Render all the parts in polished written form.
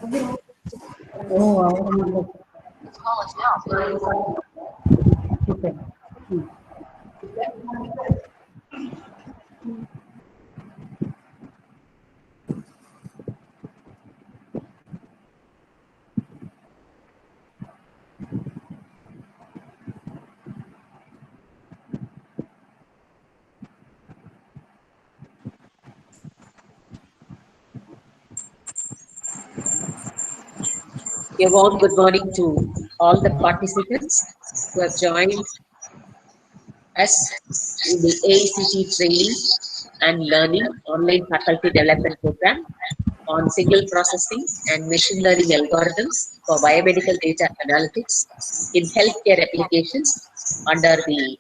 Oh, okay. A warm good morning to all the participants who have joined us in the AICT Training and Learning Online Faculty Development Program on signal processing and machine learning algorithms for biomedical data analytics in healthcare applications under the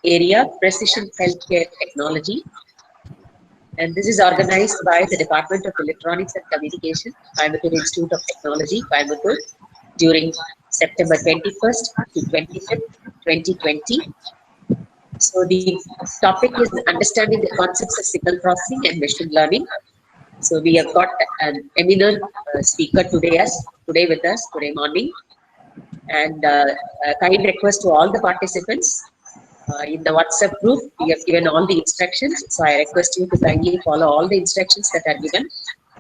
area Precision Healthcare Technology. And this is organized by the Department of Electronics and Communication, Coimbatore Institute of Technology, Coimbatore, during September 21st to 25th, 2020. So the topic is understanding the concepts of signal processing and machine learning. So we have got an eminent speaker today with us today morning, and a kind request to all the participants. In the WhatsApp group, we have given all the instructions. So I request you to kindly follow all the instructions that are given,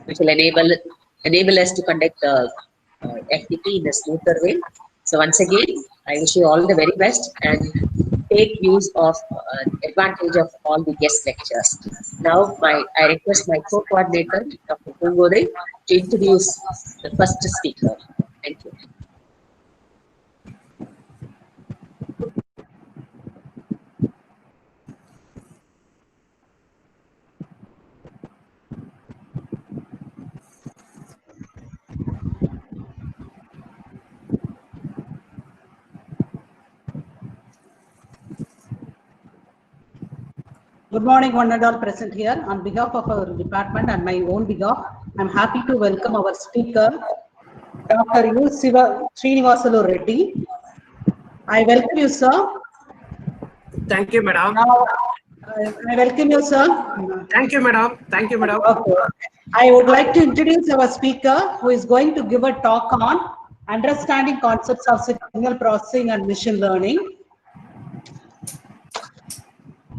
which will enable us to conduct the FTP in a smoother way. So once again, I wish you all the very best and take use of advantage of all the guest lectures. Now, I request my co-coordinator, Dr. Pungode, to introduce the first speaker. Thank you. Good morning, one and all present here. On behalf of our department and my own behalf, I'm happy to welcome our speaker, Dr. U. Srinivasalu Reddy. I welcome you, sir. Thank you, madam. Now, I welcome you, sir. Thank you, madam. Thank you, madam. Okay. I would like to introduce our speaker, who is going to give a talk on understanding concepts of signal processing and machine learning.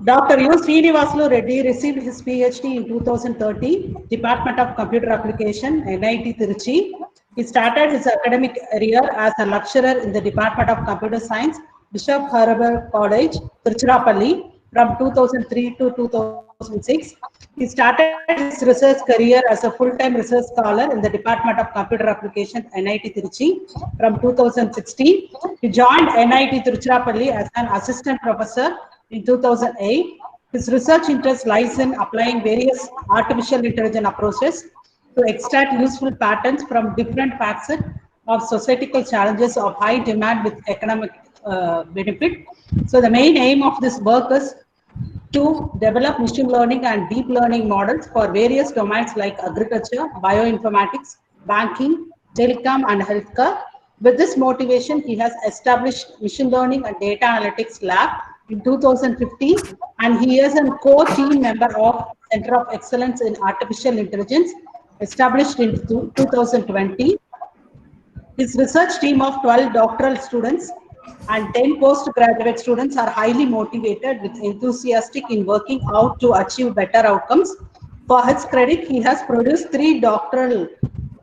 Dr. U. Srinivasalu Reddy received his PhD in 2013, Department of Computer Application, NIT Tiruchi. He started his academic career as a lecturer in the Department of Computer Science, Bishop Herbert College, Tiruchirappalli, from 2003 to 2006. He started his research career as a full-time research scholar in the Department of Computer Application, NIT Tiruchi, from 2016. He joined NIT Tiruchirappalli as an assistant professor in 2008. His research interest lies in applying various artificial intelligence approaches to extract useful patterns from different facets of societal challenges of high demand with economic benefit. So the main aim of this work is to develop machine learning and deep learning models for various domains like agriculture, bioinformatics, banking, telecom, and healthcare. With this motivation, he has established Machine Learning and Data Analytics Lab in 2015, and he is a core team member of Center of Excellence in Artificial Intelligence, established in 2020. His research team of 12 doctoral students and 10 postgraduate students are highly motivated with enthusiastic in working out to achieve better outcomes. For his credit, he has produced 3 doctoral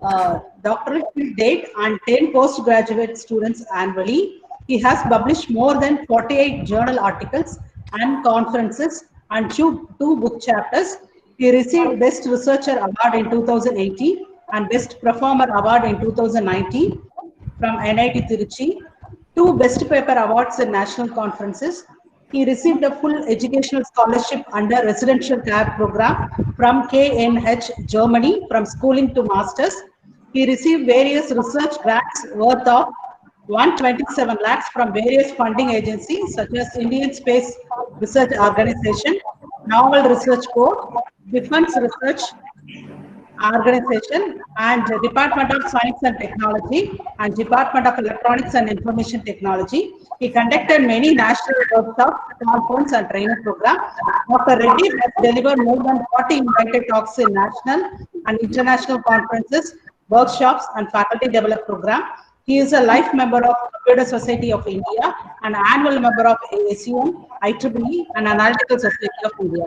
to date and 10 postgraduate students annually. He has published more than 48 journal articles and conferences and two book chapters. He received Best Researcher Award in 2018 and Best Performer Award in 2019 from NIT Tiruchi, 2 Best Paper Awards in national conferences. He received a full educational scholarship under residential care program from KNH Germany from schooling to masters. He received various research grants worth of 127 lakhs from various funding agencies such as Indian Space Research Organization, Novel Research Corps, Defense Research Organization, and Department of Science and Technology and Department of Electronics and Information Technology. He conducted many national workshops, conference, and training programs. Dr. Reddy has delivered more than 40 invited talks in national and international conferences workshops, and faculty development program. He is a life member of Computer Society of India, an annual member of ASUM, IEEE, and Analytical Society of India.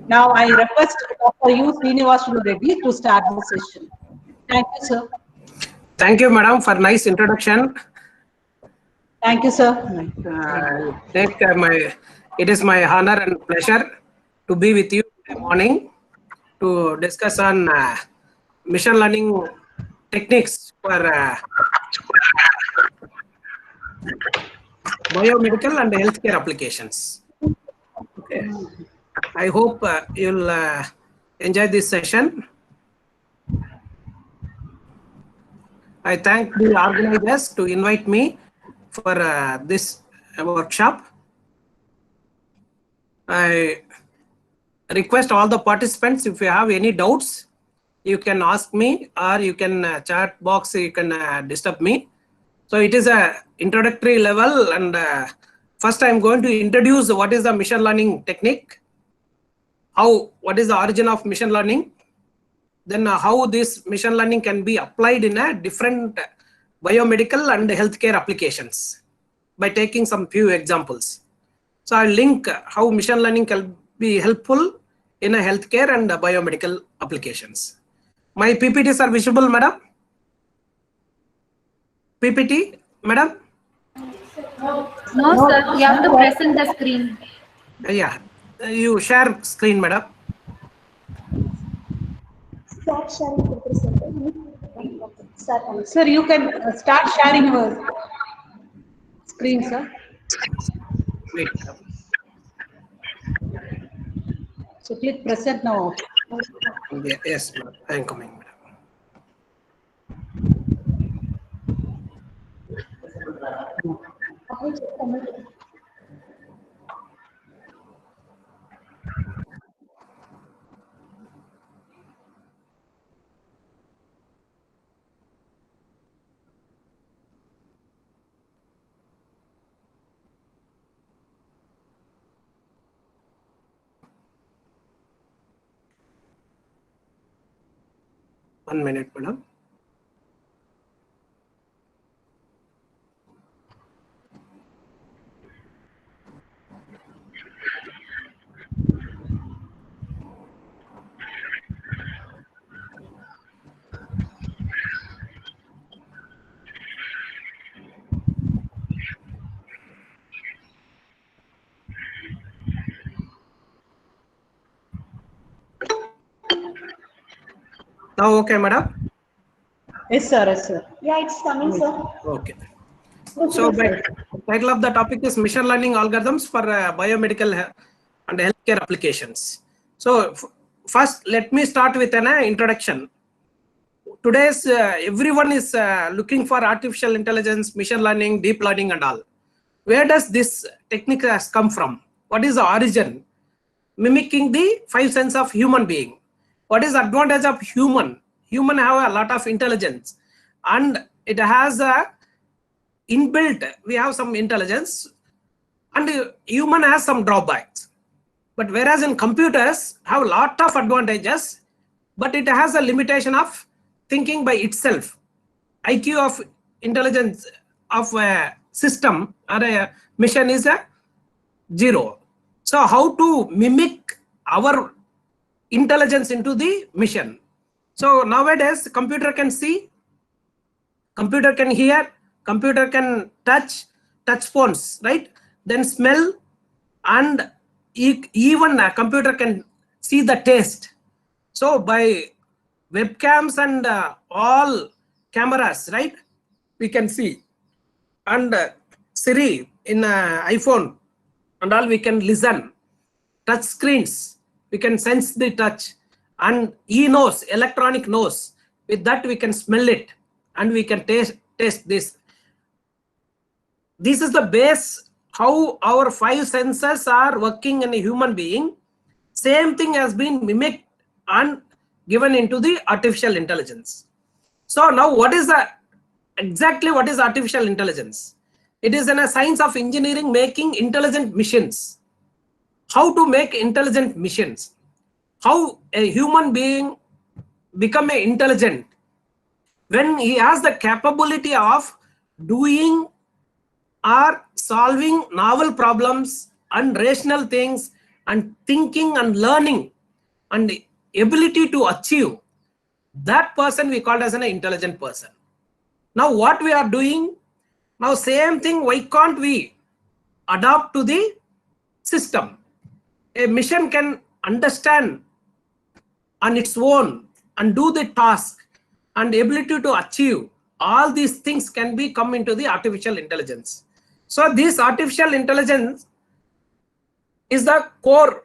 Now I request Dr. U. Srinivasulu Reddy to start the session. Thank you, sir. Thank you, madam, for nice introduction. Thank you, sir. It is my honor and pleasure to be with you today morning to discuss on machine learning techniques for biomedical and healthcare applications. Okay. I hope you'll enjoy this session. I thank the organizers to invite me for this workshop. I request all the participants, if you have any doubts, you can ask me, or you can chat box, you can disturb me. So it is a introductory level, and first I'm going to introduce what is the machine learning technique, what is the origin of machine learning, then how this machine learning can be applied in a different biomedical and healthcare applications by taking some few examples. So I'll link how machine learning can be helpful in a healthcare and biomedical applications. My PPTs are visible, madam? PPT, madam? No, sir. You have to present the screen. Yeah, you share screen, madam. Sir, you can start sharing your screen, sir. Wait. So click present now. Yes, madam. I am coming, madam. One minute, madam. Now, okay, madam? Yes, sir. Yes, sir. Yeah, it's coming, sir. Okay. So, the title of the topic is machine learning algorithms for biomedical and healthcare applications. So, first, let me start with an introduction. Today's everyone is looking for artificial intelligence, machine learning, deep learning, and all. Where does this technique has come from? What is the origin? Mimicking the five senses of human being. What is the advantage of human? Human have a lot of intelligence, and it has a inbuilt. We have some intelligence, and human has some drawbacks. But whereas in computers have a lot of advantages, but it has a limitation of thinking by itself. IQ of intelligence of a system or a machine is a 0. So how to mimic our intelligence into the machine? So nowadays computer can see, computer can hear, computer can touch phones, right? Then smell, and even a computer can see the taste. So by webcams and all cameras, right, we can see. And Siri in iPhone and all, we can listen. Touch screens, we can sense the touch. And e-nose, electronic nose, with that we can smell it, and we can taste this. This is the base how our five senses are working in a human being. Same thing has been mimicked and given into the artificial intelligence. So now what is exactly what is artificial intelligence? It is in a science of engineering making intelligent machines. How to make intelligent machines? How a human being become intelligent? when he has the capability of doing or solving novel problems and rational things and thinking and learning and ability to achieve, that person we call as an intelligent person. Now what we are doing now, same thing, why can't we adapt to the system? A machine can understand on its own and do the task, and ability to achieve all these things can be come into the artificial intelligence. So this artificial intelligence is the core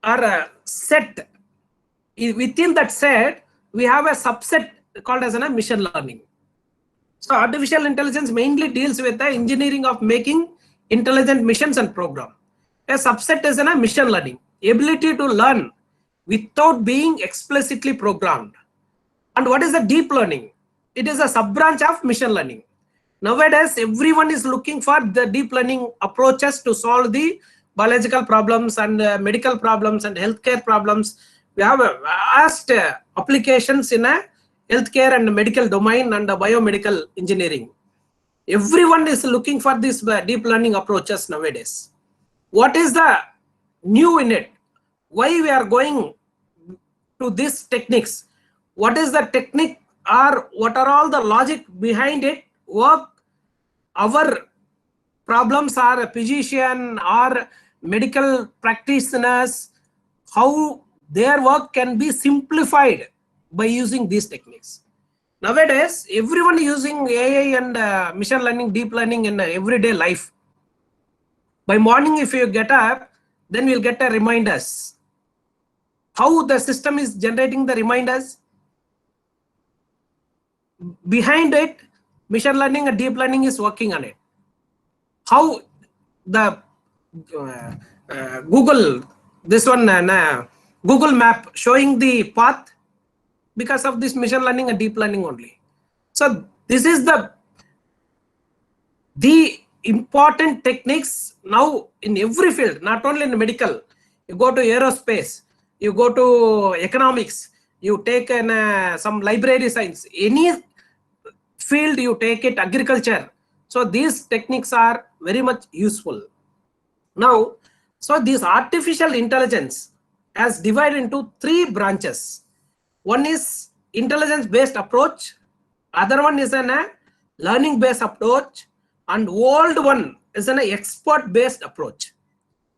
or a set. Within that set we have a subset called as a machine learning. So artificial intelligence mainly deals with the engineering of making intelligent machines and program. A subset is a machine learning, ability to learn without being explicitly programmed. And what is the deep learning? It is a sub branch of machine learning. Nowadays, everyone is looking for the deep learning approaches to solve the biological problems and medical problems and healthcare problems. We have vast applications in a healthcare and medical domain and biomedical engineering. Everyone is looking for these deep learning approaches nowadays. What is the new in it? Why we are going to these techniques? What is the technique, or what are all the logic behind it? Work our problems are a physician or medical practitioners, how their work can be simplified by using these techniques. Nowadays, everyone using AI and machine learning, deep learning in everyday life. By morning, if you get up, then we'll get a reminders. How the system is generating the reminders? Behind it, machine learning and deep learning is working on it. How the Google, this one, Google map showing the path, because of this machine learning and deep learning only. So this is the important techniques now in every field, not only in medical. You go to aerospace, you go to economics, you take some library science, any field you take it, agriculture. So these techniques are very much useful. Now, so this artificial intelligence has divided into 3 branches. One is intelligence based approach, other one is a learning based approach, and old one is an expert based approach.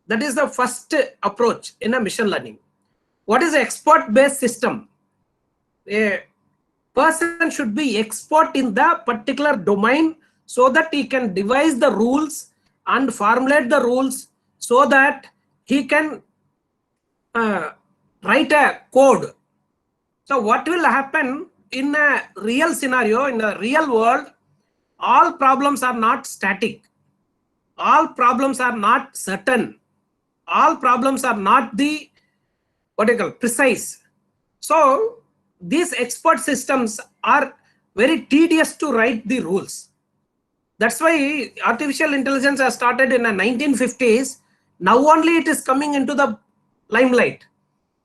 That is the first approach in a machine learning. What is an expert based system? A person should be expert in the particular domain so that he can devise the rules and formulate the rules so that he can write a code. So what will happen in a real scenario, in a real world, all problems are not static. All problems are not certain. All problems are not the precise. So these expert systems are very tedious to write the rules. That's why artificial intelligence has started in the 1950s. Now only it is coming into the limelight.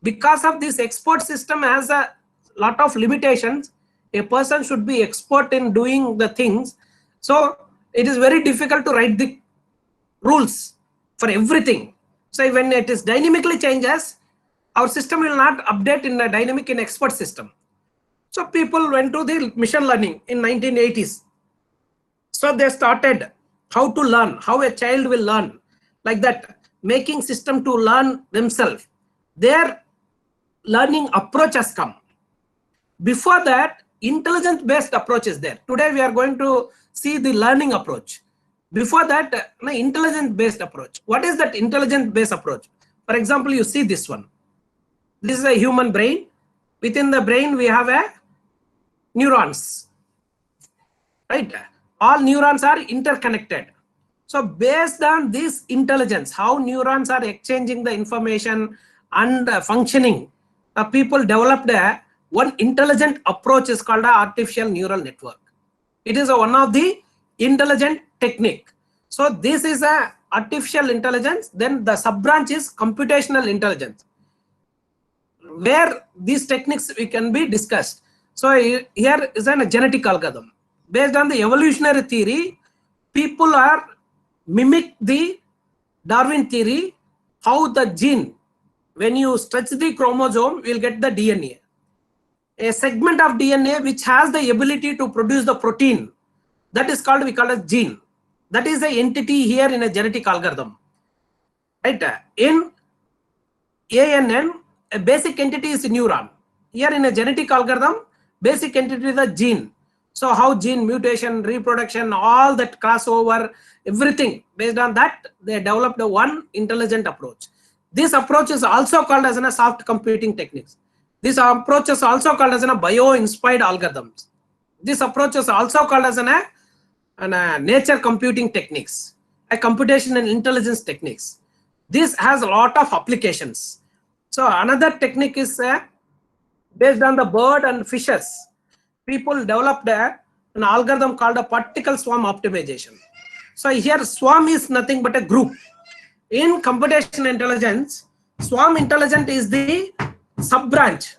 Because of this expert system has a lot of limitations. A person should be expert in doing the things. So it is very difficult to write the rules for everything. So when it is dynamically changes, our system will not update in a dynamic in expert system. So people went to the machine learning in 1980s. So they started how to learn, how a child will learn, like that, making system to learn themselves. Their learning approach has come. Before that, intelligence based approach is there. Today we are going to see the learning approach. Before that, intelligence based approach. What is that intelligence based approach? For example, you see this one. This is a human brain. Within the brain we have a neurons, right? All neurons are interconnected. So based on this intelligence, how neurons are exchanging the information and functioning, people developed one intelligent approach is called artificial neural network. It is one of the intelligent technique. So this is a artificial intelligence. Then the sub branch is computational intelligence, where these techniques we can be discussed. So here is a genetic algorithm. Based on the evolutionary theory, people are mimic the Darwin theory, how the gene, when you stretch the chromosome, you will get the DNA. A segment of DNA which has the ability to produce the protein, that is called, we call as gene. That is the entity here in a genetic algorithm. Right? In ANN, a basic entity is a neuron. Here in a genetic algorithm, basic entity is the gene. So how gene mutation, reproduction, all that crossover, everything, based on that, they developed a one intelligent approach. This approach is also called as a soft computing techniques. This approach is also called as a bio-inspired algorithms. This approach is also called as a nature computing techniques, a computational intelligence techniques. This has a lot of applications. So another technique is based on the bird and fishes. People developed an algorithm called a particle swarm optimization. So here swarm is nothing but a group. In computational intelligence, swarm intelligence is the sub branch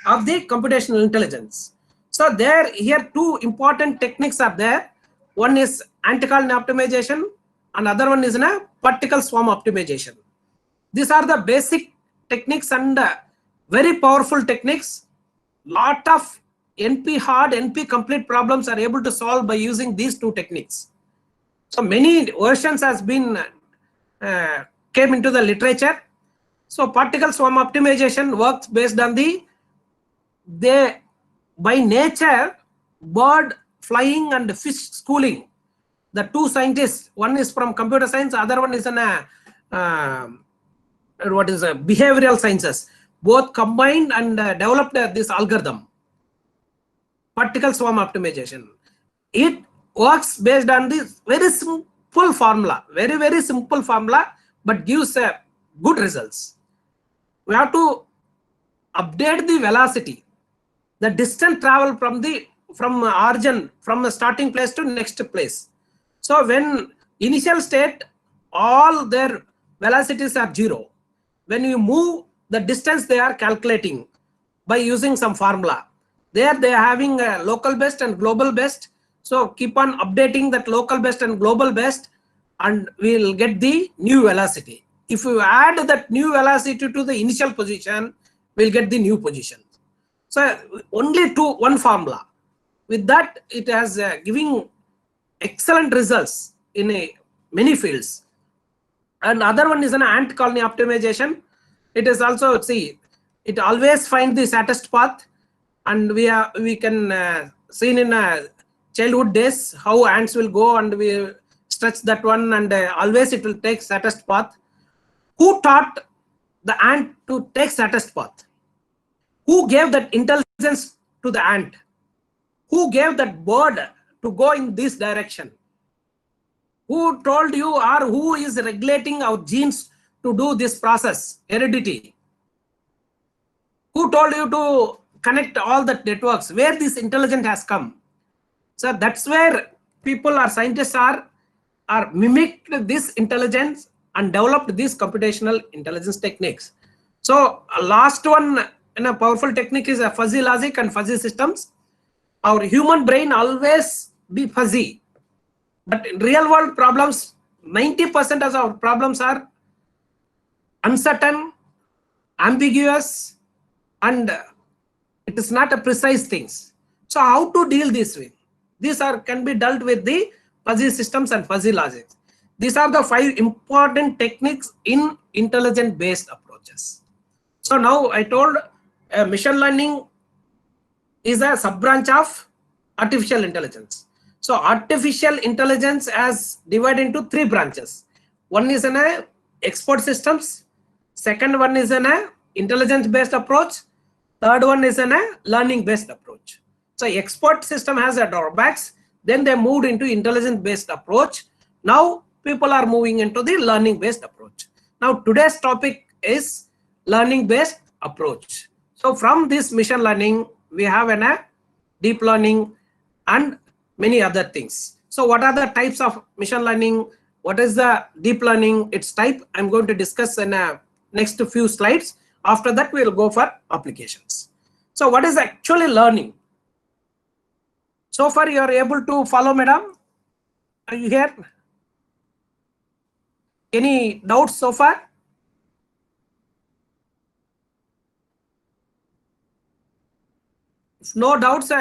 of the computational intelligence. So there here two important techniques are there. One is anti-colony optimization and other one is a particle swarm optimization. These are the basic techniques and very powerful techniques. Lot of NP hard, NP complete problems are able to solve by using these two techniques. So many versions has been came into the literature. So particle swarm optimization works based on by nature, bird flying and fish schooling. The two scientists, one is from computer science, other one is behavioral sciences. Both combined and developed this algorithm, particle swarm optimization. It works based on this very simple formula, very simple formula, but gives good results. We have to update the velocity, the distance travel from origin, from the starting place to next place. So when initial state, all their velocities are 0. When you move, the distance they are calculating by using some formula. There they are having a local best and global best. So keep on updating that local best and global best, and we'll get the new velocity. If you add that new velocity to the initial position, we'll get the new position. So only one formula. With that, it has giving excellent results in many fields. And other one is an ant colony optimization. It is also, see, it always finds the shortest path, and we can see in childhood days how ants will go and we stretch that one, and always it will take shortest path. Who taught the ant to take shortest path? Who gave that intelligence to the ant? Who gave that bird to go in this direction? Who told you, or who is regulating our genes to do this process, heredity? Who told you to connect all the networks? Where this intelligence has come? So that's where people or scientists are mimicked this intelligence and developed these computational intelligence techniques. So last one in a powerful technique is a fuzzy logic and fuzzy systems. Our human brain always be fuzzy, but in real world problems, 90% of our problems are uncertain, ambiguous, and it is not a precise things. So how to deal this with? These can be dealt with the fuzzy systems and fuzzy logic. These are the 5 important techniques in intelligent based approaches. So now I told machine learning is a sub branch of artificial intelligence. So artificial intelligence has divided into 3 branches. One is an expert systems. Second one is an intelligence based approach. Third one is an learning based approach. So expert system has a drawbacks. Then they moved into intelligence based approach. Now people are moving into the learning based approach. Now today's topic is learning based approach. So from this machine learning, we have a deep learning and many other things. So what are the types of machine learning? What is the deep learning? Its type I'm going to discuss in next few slides. After that, we will go for applications. So what is actually learning? So far you are able to follow, madam? Are you here? Any doubts so far? If no doubts,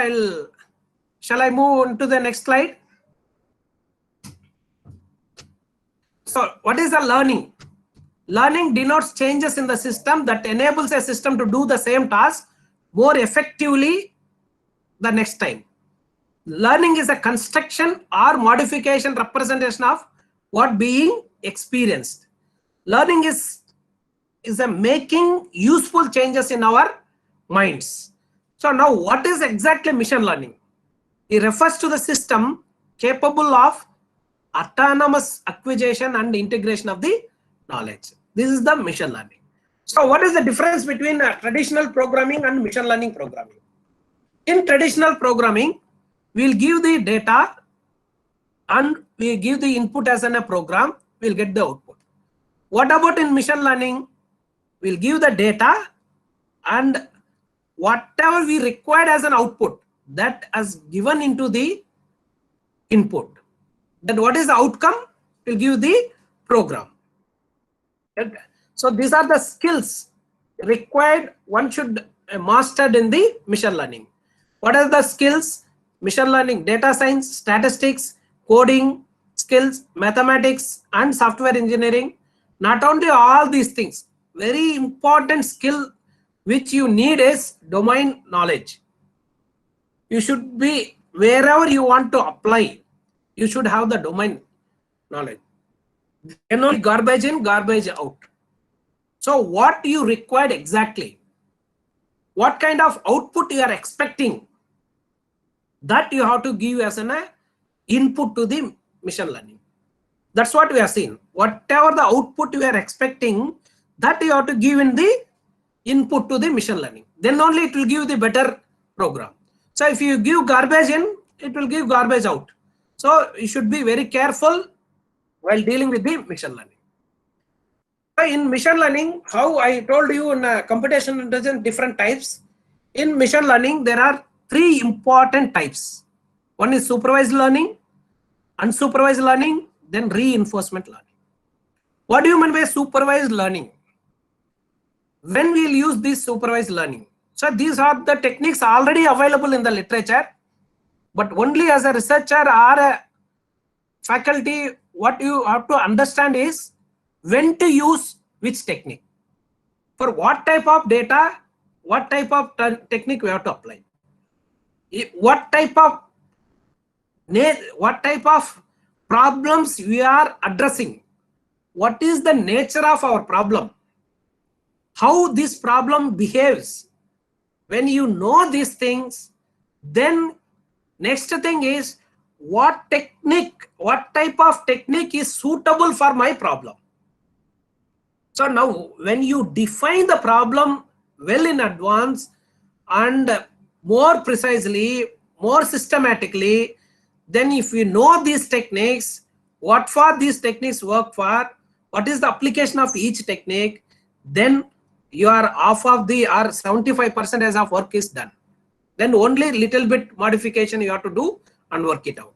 shall I move on to the next slide? So what is the learning? Learning denotes changes in the system that enables a system to do the same task more effectively the next time. Learning is a construction or modification representation of what being experienced. Learning is a making useful changes in our minds. So now what is exactly machine learning? It refers to the system capable of autonomous acquisition and integration of the knowledge. This is the machine learning. So what is the difference between traditional programming and machine learning programming? In traditional programming, we'll give the data and we give the input as in a program, we'll get the output. What about in machine learning? We'll give the data and whatever we required as an output, that is given into the input. Then what is the outcome? We'll give the program. Okay. So these are the skills required one should mastered in the machine learning. What are the skills? Machine learning, data science, statistics, coding skills, mathematics, and software engineering. Not only all these things, very important skill which you need is domain knowledge. You should be wherever you want to apply, you should have the domain knowledge. Then only garbage in, garbage out. So what you required exactly, what kind of output you are expecting, that you have to give as an input to the machine learning. That's what we have seen. Whatever the output you are expecting, that you have to give in the input to the machine learning. Then only it will give the better program. So if you give garbage in, it will give garbage out. So you should be very careful while dealing with the machine learning. In machine learning, how I told you in computational intelligence, different types. In machine learning, there are three important types. One is supervised learning, unsupervised learning, then reinforcement learning. What do you mean by supervised learning? When we'll use this supervised learning? So these are the techniques already available in the literature, but only as a researcher or a faculty, what you have to understand is when to use which technique. For what type of data, what type of technique we have to apply. What type of problems we are addressing. What is the nature of our problem? How this problem behaves. When you know these things, then next thing is what technique, what type of technique is suitable for my problem. So now when you define the problem well in advance and more precisely, more systematically, then if you know these techniques, what for these techniques work for, what is the application of each technique, then you are off of the, or 75% of work is done. Then only little bit modification you have to do and work it out.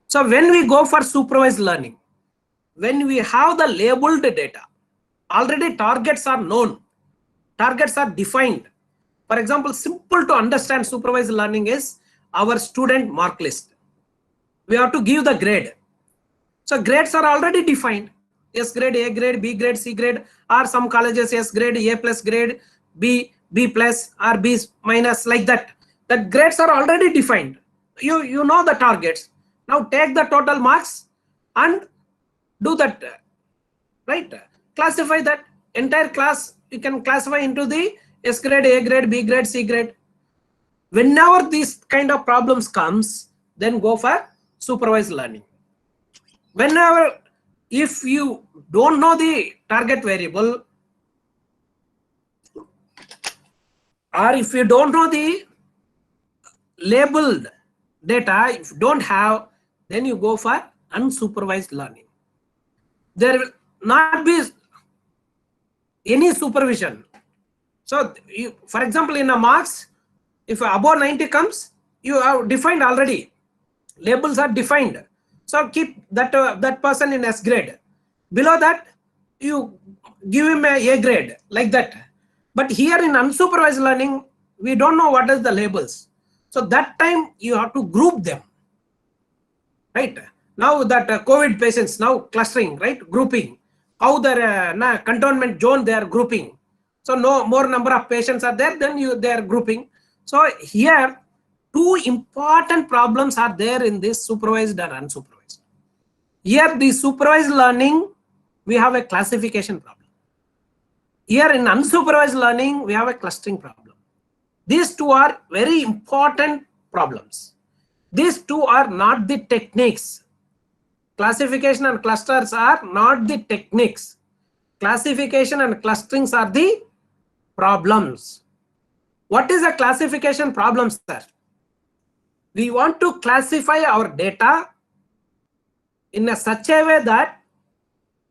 So when we go for supervised learning, when we have the labeled data, already targets are known, targets are defined. For example, simple to understand supervised learning is our student mark list. We have to give the grade. So grades are already defined. S grade, A grade, B grade, C grade, or some colleges S grade, A plus grade, B plus, or B minus, like that. The grades are already defined. You know the targets. Now take the total marks and do that, right? Classify that entire class. You can classify into the S grade, A grade, B grade, C grade. Whenever these kind of problems comes, then go for supervised learning. Whenever, if you don't know the target variable, or if you don't know the labeled data, if you don't have, then you go for unsupervised learning. There will not be any supervision. So for example, in a marks, if above 90 comes, you have defined already Labels are defined. So keep that that person in S grade. Below that, you give him a grade, like that. But here in unsupervised learning, we don't know what is the labels. So that time you have to group them. Right? Now that COVID patients, now clustering, right? Grouping. How their cantonment zone they are grouping. So no more number of patients are there, then they are grouping. So here, two important problems are there in this supervised and unsupervised. Here the supervised learning, we have a classification problem. Here in unsupervised learning, we have a clustering problem. These two are very important problems. These two are not the techniques. Classification and clusters are not the techniques. Classification and clusterings are the problems. What is a classification problem, sir? We want to classify our data in such a way that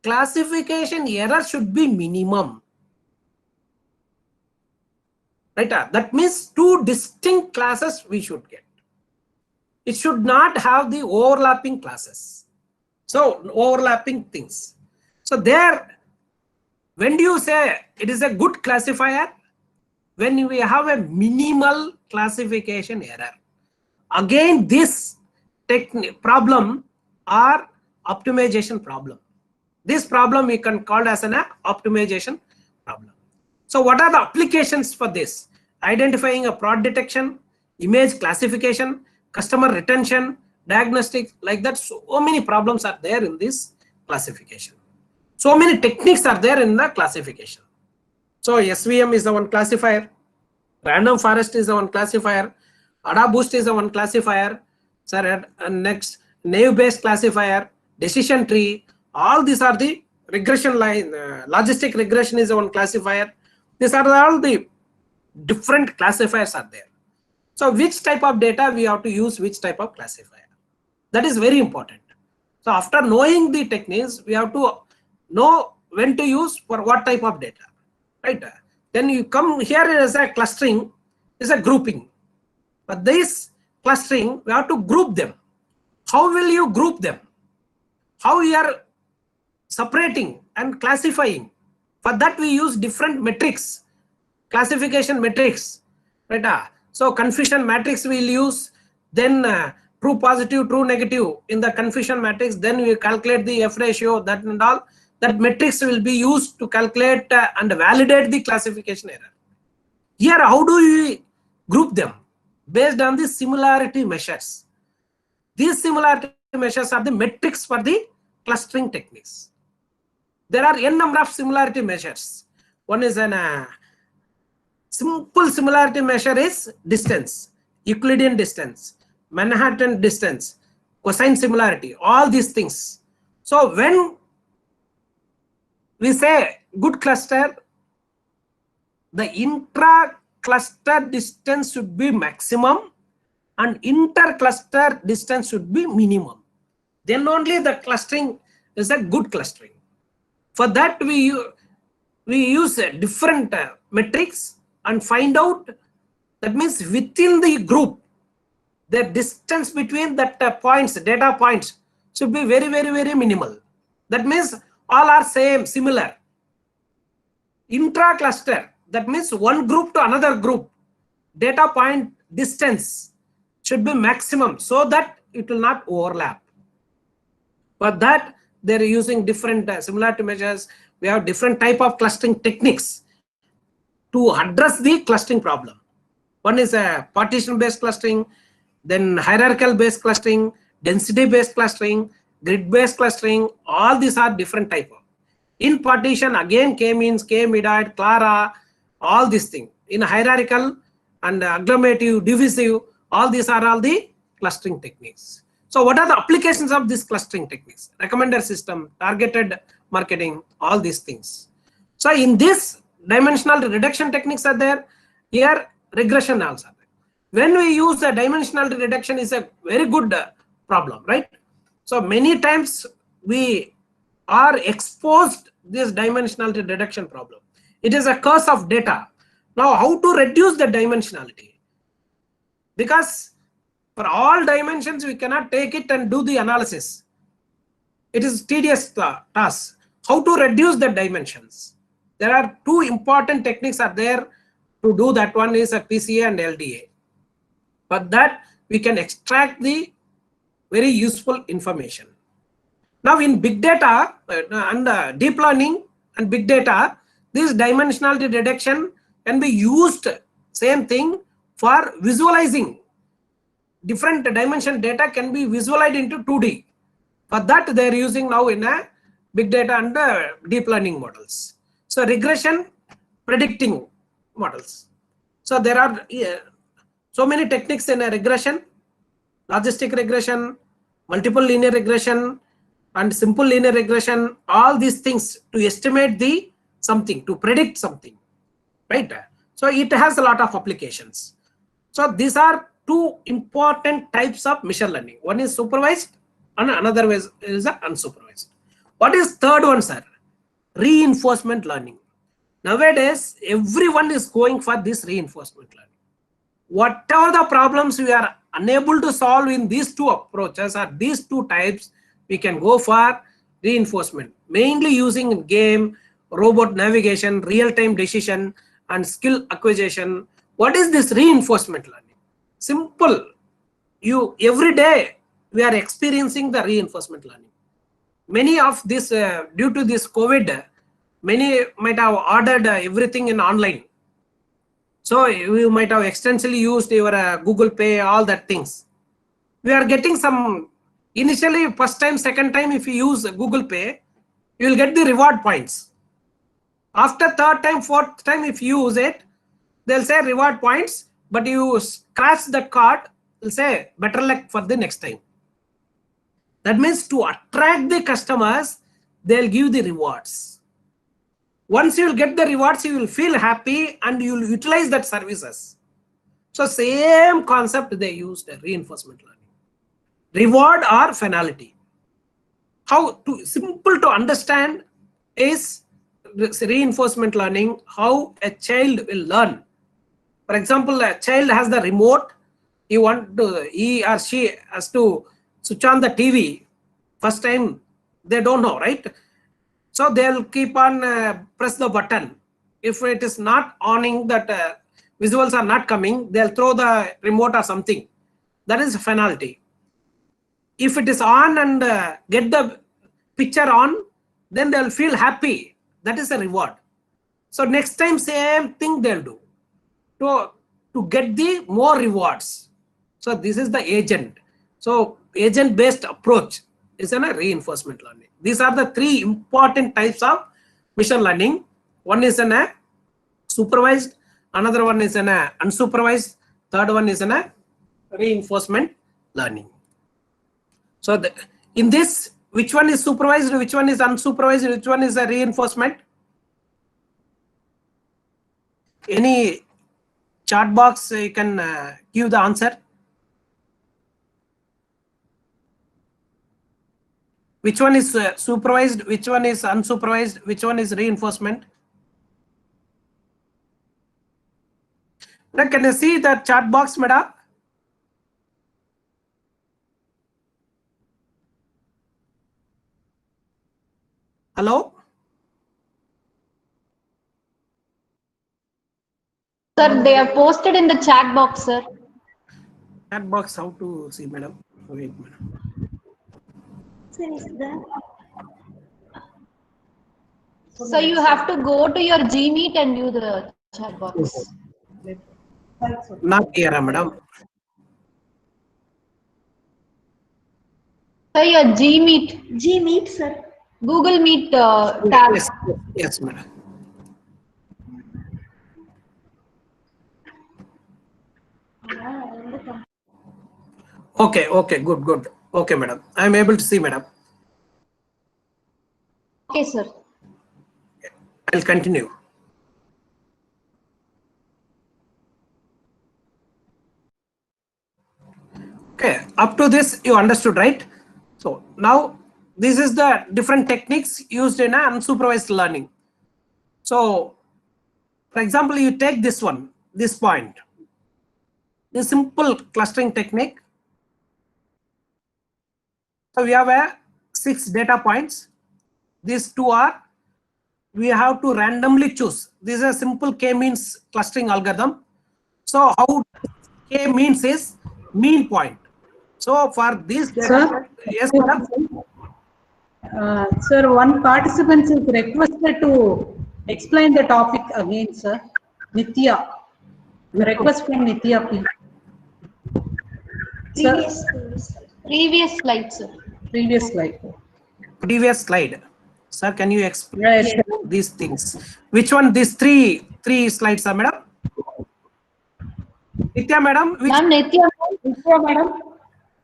classification error should be minimum. Right? That means two distinct classes we should get. It should not have the overlapping classes. So overlapping things. So there, when do you say it is a good classifier? When we have a minimal classification error. Again, this problem or optimization problem. This problem we can call as an optimization problem. So what are the applications for this? Identifying a fraud detection, image classification, customer retention, diagnostics, like that. So many problems are there in this classification. So many techniques are there in the classification. So SVM is the one classifier, random forest is the one classifier, AdaBoost is the one classifier, sir, and next naive based classifier, decision tree, all these are the regression line, logistic regression is the one classifier. These are all the different classifiers are there. So which type of data we have to use which type of classifier? That is very important. So after knowing the techniques, we have to know when to use for what type of data, right? Then you come here as a clustering, is a grouping. But this clustering, we have to group them. How will you group them? How you are separating and classifying? For that we use different metrics, classification metrics, right? So confusion matrix we will use, then true positive, true negative in the confusion matrix, then we calculate the F ratio, that and all. That metrics will be used to calculate and validate the classification error. Here, how do we group them? Based on the similarity measures. These similarity measures are the metrics for the clustering techniques. There are n number of similarity measures. One is an simple similarity measure is distance, Euclidean distance, Manhattan distance, cosine similarity, all these things. So when we say good cluster, the intra-cluster distance should be maximum and inter-cluster distance should be minimum. Then only the clustering is a good clustering. For that we use different metrics and find out, that means within the group, the distance between that points, data points should be very, very, very minimal. That means all are same, similar. Intra-cluster, that means one group to another group, data point distance should be maximum so that it will not overlap. For that, they are using different similarity measures. We have different type of clustering techniques to address the clustering problem. One is a partition-based clustering, then hierarchical-based clustering, density-based clustering, grid-based clustering. All these are different type of. In partition, again K-means, K-midite, Clara, all these things. In hierarchical and agglomerative, divisive, all these are all the clustering techniques. So what are the applications of these clustering techniques? Recommender system, targeted marketing, all these things. So in this, dimensional reduction techniques are there. Here regression also. When we use the dimensional reduction is a very good problem, right? So many times we are exposed this dimensional reduction problem. It is a curse of data. Now how to reduce the dimensionality? Because For all dimensions, we cannot take it and do the analysis. It is tedious task. How to reduce the dimensions? There are two important techniques are there to do that. One is a PCA and LDA. But that we can extract the very useful information. Now in big data and deep learning and big data, this dimensionality reduction can be used, same thing, for visualizing. Different dimension data can be visualized into 2D. For that they are using now in a big data and deep learning models. So regression, predicting models. So there are so many techniques in a regression, logistic regression, multiple linear regression, and simple linear regression, all these things to estimate the something, to predict something, right? So it has a lot of applications. So these are two important types of machine learning. One is supervised and another is unsupervised. What is third one, sir? Reinforcement learning. Nowadays, everyone is going for this reinforcement learning. Whatever the problems we are unable to solve in these two approaches or these two types, we can go for reinforcement, mainly using game, robot navigation, real-time decision, and skill acquisition. What is this reinforcement learning? Simple. Every day we are experiencing the reinforcement learning. Many of this due to this COVID, many might have ordered everything in online. So you might have extensively used your Google Pay, all that things. We are getting some initially first time, second time, if you use Google Pay, you will get the reward points. After third time, fourth time, if you use it, they'll say reward points, but you scratch the card, they'll say better luck for the next time. That means to attract the customers, they'll give the rewards. Once you will get the rewards, you will feel happy and you will utilize that services. So same concept they used, reinforcement learning. Reward or penalty. How to simple to understand is reinforcement learning, how a child will learn. For example, a child has the remote, he or she has to switch on the TV. First time they don't know, right? So they'll keep on press the button. If it is not on, that visuals are not coming, they'll throw the remote or something. That is a penalty. If it is on and get the picture on, then they'll feel happy. That is a reward. So next time same thing they'll do to get the more rewards. So this is the agent. So agent based approach is a reinforcement learning. These are the three important types of machine learning. One is a supervised, another one is an unsupervised, third one is a reinforcement learning. So in this, which one is supervised, which one is unsupervised, which one is a reinforcement? Any chat box, you can give the answer. Which one is supervised, which one is unsupervised, which one is reinforcement? Now, can you see the chat box, madam? Hello? Sir, they are posted in the chat box, sir. Chat box, how to see, madam? Wait, madam. So you have to go to your Gmeet and do the chat box. Not here, madam. Sir, your Gmeet. Gmeet, sir. Google Meet tab. Yes, madam. Okay, good. Okay, madam. I am able to see, madam. Okay, sir. I'll continue. Okay, up to this you understood, right? So now this is the different techniques used in unsupervised learning. So for example, you take this one, this point, this simple clustering technique, So we have 6 data points. These two are, we have to randomly choose. This is a simple k-means clustering algorithm. So how k means is mean point. So for this data, Sir? yes, madam. Sir, one participant is requested to explain the topic again, sir. Nitya. Request from Nitya, please. Sir, Previous slide, sir. previous slide. Previous slide. Sir, can you explain Yes. these things? Which one? These three slides, madam? Nitya, madam. Which? Ma'am, Nitya, Madam.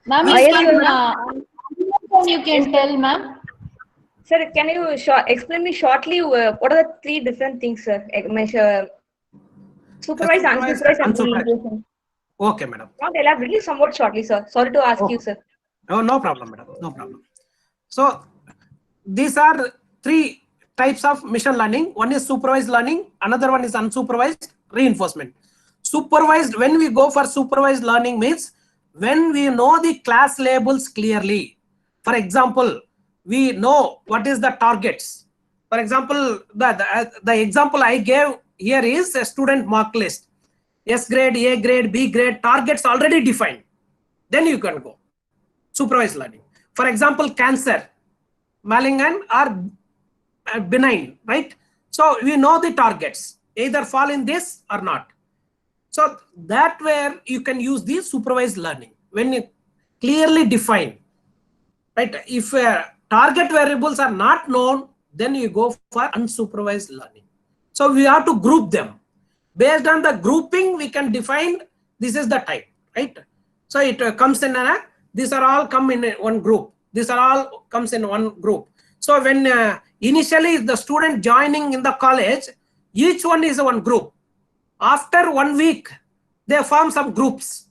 ma'am, Yes, you can tell, ma'am. Sir, can you explain me shortly what are the 3 different things, sir? Measure supervised, unsupervised, and reinforcement. Okay, madam. Not elaborately, somewhat shortly, sir. Sorry to ask you, sir. No problem, madam. No problem. So these are 3 types of machine learning. One is supervised learning, another one is unsupervised reinforcement. Supervised, when we go for supervised learning, means when we know the class labels clearly. For example, we know what is the targets. For example, the example I gave here is a student mark list. S grade, A grade, B grade, targets already defined. Then you can go supervised learning. For example, cancer, malignant or benign, right? So we know the targets, either fall in this or not. So that where you can use the supervised learning when you clearly define, right? If target variables are not known, then you go for unsupervised learning. So we have to group them. Based on the grouping, we can define this is the type, right? So it comes in these are all come in one group. These are all comes in one group. So when initially the student joining in the college, each one is one group. After 1 week, they form some groups.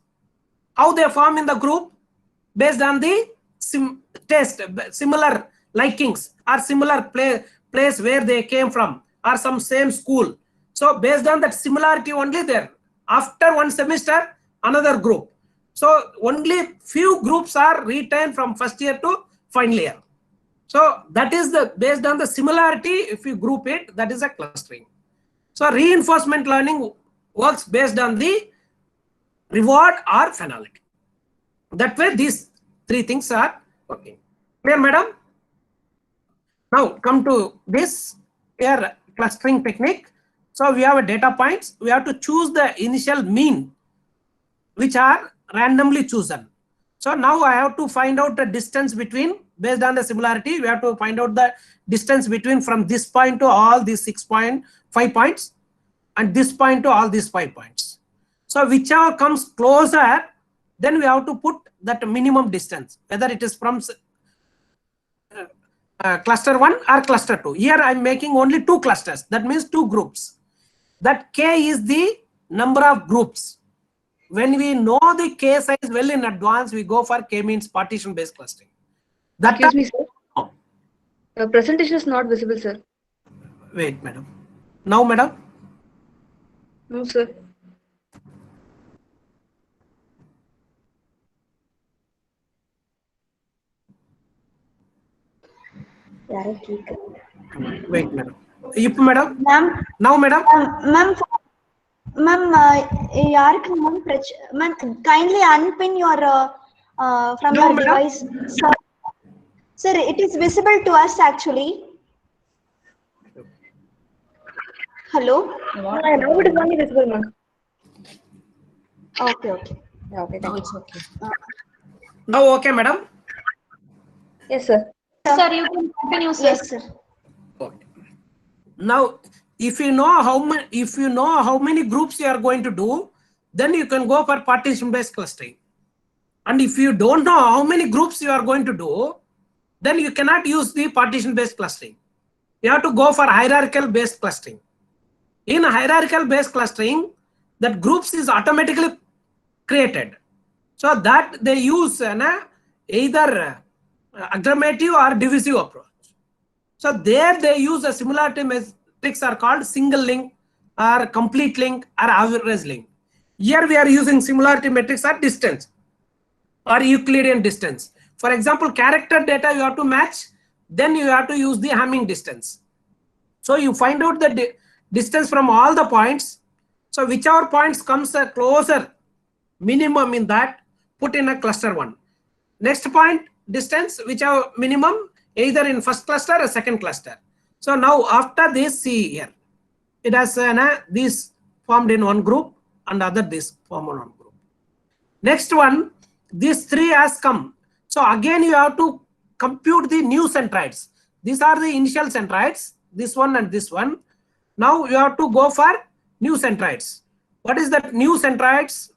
How they form in the group? Based on the taste, similar likings, or similar place where they came from, or some same school. So based on that similarity only there. After 1 semester, another group. So only few groups are retained from first year to final year. So that is the based on the similarity. If you group it, that is a clustering. So reinforcement learning works based on the reward or finality. That way these 3 things are working. Clear, madam? Now come to this here clustering technique. So we have a data points. We have to choose the initial mean, which are randomly chosen. So now I have to find out the distance between, based on the similarity, we have to find out the distance between from this point to all these 6.5 points and this point to all these 5 points. So whichever comes closer, then we have to put that minimum distance, whether it is from cluster 1 or cluster 2. Here I am making only 2 clusters. That means 2 groups. That k is the number of groups. When we know the k size well in advance, we go for k means partition based clustering. That Excuse me, sir. The presentation is not visible, sir. Wait, madam. Now, madam. No, sir. Wait, madam. Yip, madam. Ma'am, Now, madam. ma'am, யாருக்கு ma'am kindly unpin your from No, your madam. device. Sir, it is visible to us actually. Hello. Now it is only visible, ma'am. Okay. Yeah, okay, thank you. okay. Now, okay, madam. Yes, sir. Sir, you can continue, sir. Yes, sir. Okay. Now, if you know how many groups you are going to do, then you can go for partition based clustering. And if you don't know how many groups you are going to do, then you cannot use the partition based clustering. You have to go for hierarchical based clustering. In hierarchical based clustering, that groups is automatically created. So that they use either agglomerative or divisive approach. So there they use a similarity metrics are called single link or complete link or average link. Here we are using similarity metrics or distance or Euclidean distance. For example, character data you have to match, then you have to use the Hamming distance. So you find out the distance from all the points. So whichever points comes closer minimum in that, put in a cluster 1. Next point distance, whichever minimum, either in first cluster or second cluster. So now after this, see here, it has this formed in one group and other this form on one group. Next one, these 3 has come. So again you have to compute the new centroids. These are the initial centroids, this one and this one. Now you have to go for new centroids. What is that new centroids?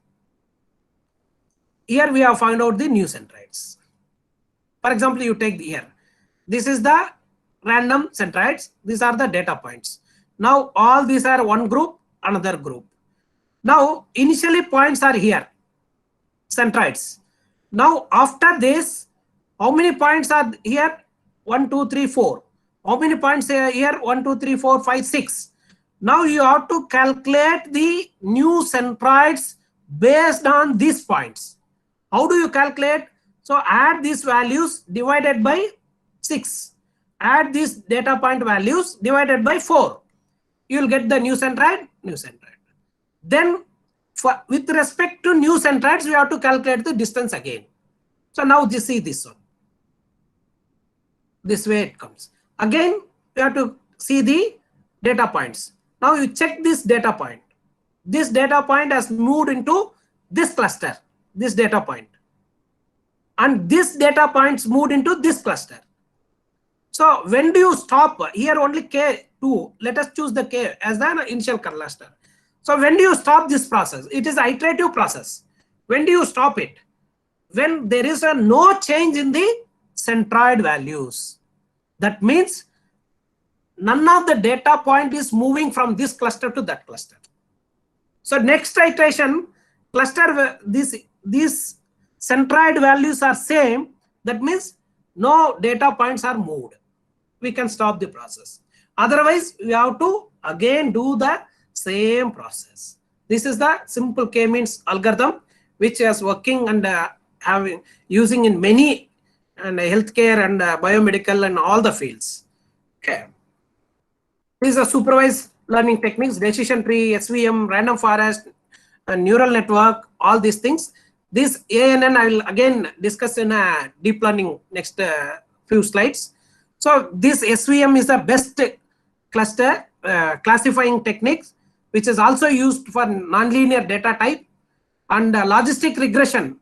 Here we have found out the new centroids. For example, you take here. This is the random centroids. These are the data points. Now all these are one group, another group. Now initially points are here, centroids. Now after this, how many points are here? 1, 2, 3, 4. How many points are here? 1, 2, 3, 4, 5, 6. Now you have to calculate the new centroids based on these points. How do you calculate? So add these values divided by 6. Add these data point values divided by 4. You will get the new centroid, new centroid. Then with respect to new centroids, we have to calculate the distance again. So now you see this one. This way it comes. Again, you have to see the data points. Now you check this data point. This data point has moved into this cluster, this data point. And this data points moved into this cluster. So when do you stop? Here only K2. Let us choose the K as the initial cluster. So when do you stop this process? It is an iterative process. When do you stop it? When there is no change in the centroid values. That means none of the data point is moving from this cluster to that cluster. So next iteration, cluster, these centroid values are same. That means no data points are moved. We can stop the process. Otherwise, we have to again do the same process. This is the simple k-means algorithm, which is working and using in many and healthcare and biomedical and all the fields. Okay. These are supervised learning techniques, decision tree, SVM, random forest, neural network, all these things. This ANN I will again discuss in deep learning next few slides. So this SVM is the best cluster classifying techniques, which is also used for nonlinear data type and logistic regression.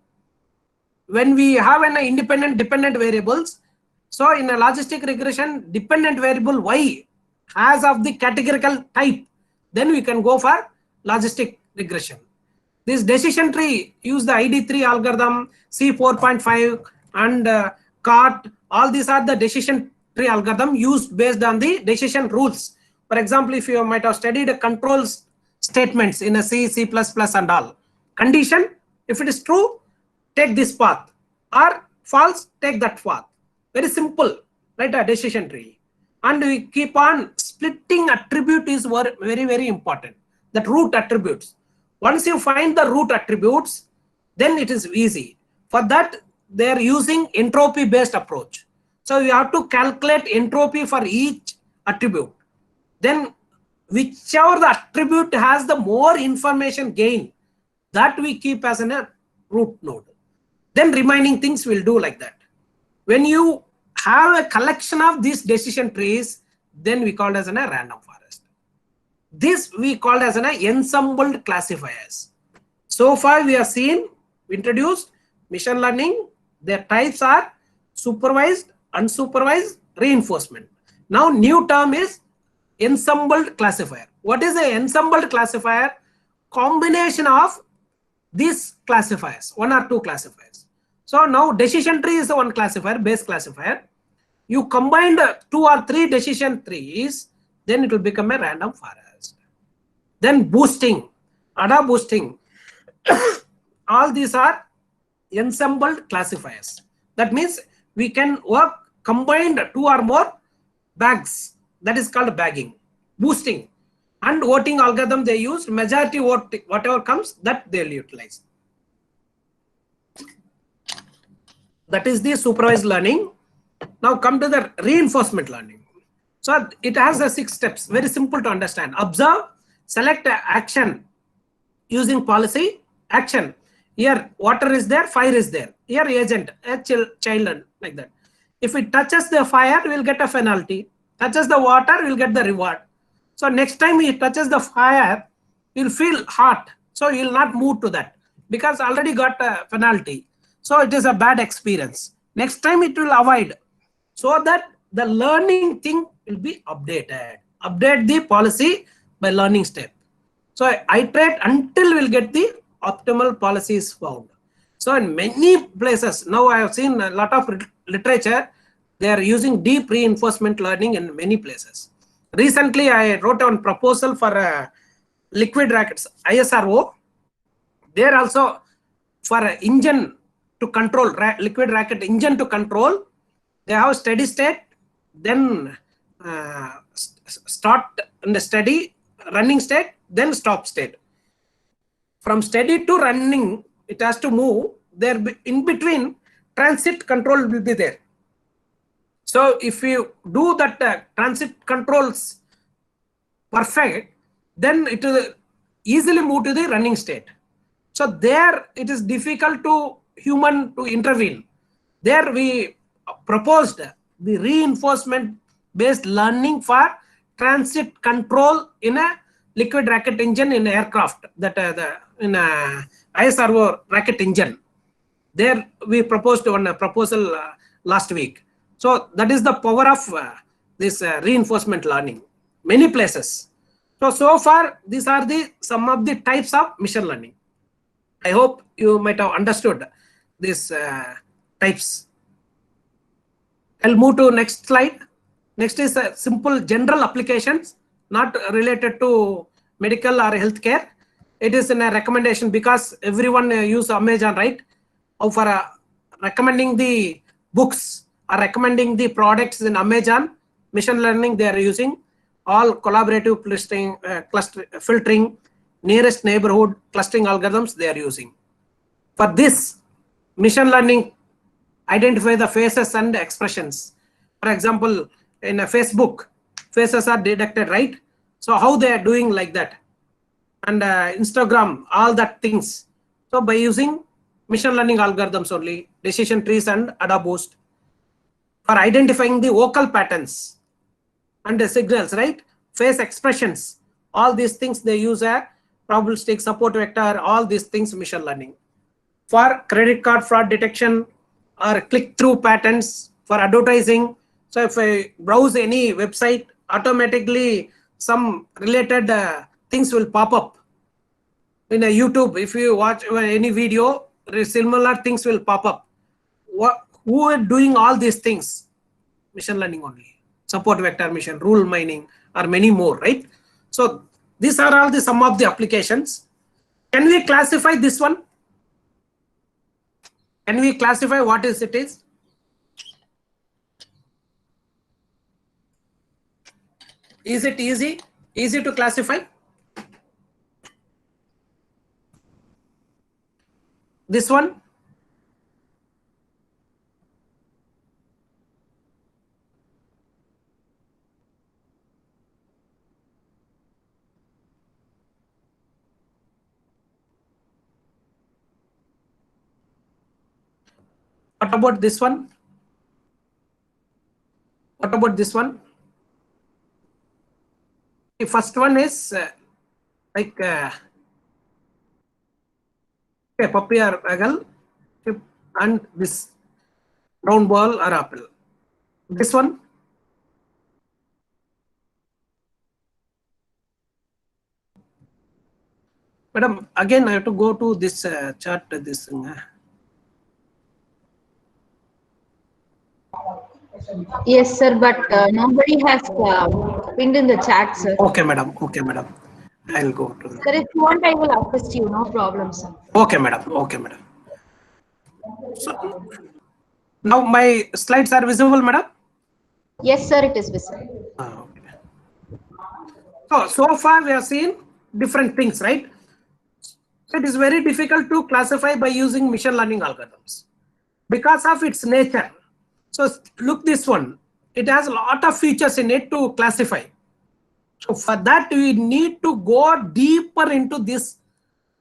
When we have an independent dependent variables, so in a logistic regression, dependent variable y as of the categorical type, then we can go for logistic regression. This decision tree use the ID3 algorithm, C4.5 and CART. All these are the decision tree algorithm used based on the decision rules. For example, if you might have studied control statements in a C, C++ and all. Condition, if it is true, take this path, or false, take that path. Very simple, right? A decision tree. And we keep on splitting attribute is very, very important. That root attributes. Once you find the root attributes, then it is easy. For that, they are using entropy based approach. So you have to calculate entropy for each attribute. Then whichever the attribute has the more information gain, that we keep as a root node. Then remaining things will do like that. When you have a collection of these decision trees, then we call it as a random forest. This we call as an ensembled classifiers. So far we have seen, introduced machine learning. Their types are supervised, unsupervised, reinforcement. Now new term is ensembled classifier. What is an ensembled classifier? Combination of these classifiers, 1 or 2 classifiers. So now decision tree is the one classifier, base classifier. You combine the 2 or 3 decision trees, then it will become a random forest. Then boosting, ADA boosting. All these are ensembled classifiers. That means we can work combined 2 or more bags. That is called bagging. Boosting and voting algorithm they use, majority vote, whatever comes, that they will utilize. That is the supervised learning. Now come to the reinforcement learning. So it has the 6 steps, very simple to understand. Observe, select action using policy, action. Here water is there, fire is there. Here agent, a child, like that. If it touches the fire, we will get a penalty. Touches the water, we will get the reward. So next time he touches the fire, he will feel hot. So he will not move to that because already got a penalty. So it is a bad experience. Next time it will avoid, so that the learning thing will be updated. Update the policy by learning step. So iterate until we'll get the optimal policies found. So in many places, now I have seen a lot of literature, they are using deep reinforcement learning in many places. Recently, I wrote a proposal for liquid rackets, ISRO. There also for engine to control, liquid racket engine to control, they have steady state, then start in the steady running state, then stop state. From steady to running, it has to move. There in between, transit control will be there. So if you do that transit controls perfect, then it will easily move to the running state. So there it is difficult to human to intervene. There we proposed the reinforcement based learning for transit control in a liquid rocket engine in aircraft, that in a ISRO rocket engine. There we proposed one proposal last week. So that is the power of this reinforcement learning. Many places. So far these are some of the types of machine learning. I hope you might have understood these types. I'll move to next slide. Next is simple general applications, not related to medical or healthcare. It is in a recommendation because everyone use Amazon, right? For recommending the books or recommending the products in Amazon, machine learning they are using. All collaborative clustering, filtering, nearest neighborhood clustering algorithms they are using. For this, machine learning identify the faces and expressions. For example, in a Facebook, faces are detected, right? So how they are doing like that? And Instagram, all that things. So by using machine learning algorithms only, decision trees and AdaBoost, for identifying the vocal patterns and the signals, right? Face expressions, all these things they use a probabilistic support vector, all these things machine learning. For credit card fraud detection or click-through patterns for advertising. So if I browse any website, automatically some related things will pop up. In a YouTube, if you watch any video, similar things will pop up. Who are doing all these things? Machine learning only. Support vector machine, rule mining, or many more, right? So these are all some of the applications. Can we classify this one? Can we classify what it is? Is it easy to classify? This one? What about this one? What about this one? The first one is like a puppy or eagle, and this round ball or apple. This one? Madam, again I have to go to this chart. This thing. Yes, sir, but nobody has pinned in the chat, sir. Okay, madam. Okay, madam. I'll go to Sir, if you want, I will assist you. No problem, sir. Okay, madam. Okay, madam. So, now my slides are visible, madam? Yes, sir, it is visible. Okay. So far we have seen different things, right? So it is very difficult to classify by using machine learning algorithms. because of its nature. So look this one. It has a lot of features in it to classify. So for that, we need to go deeper into these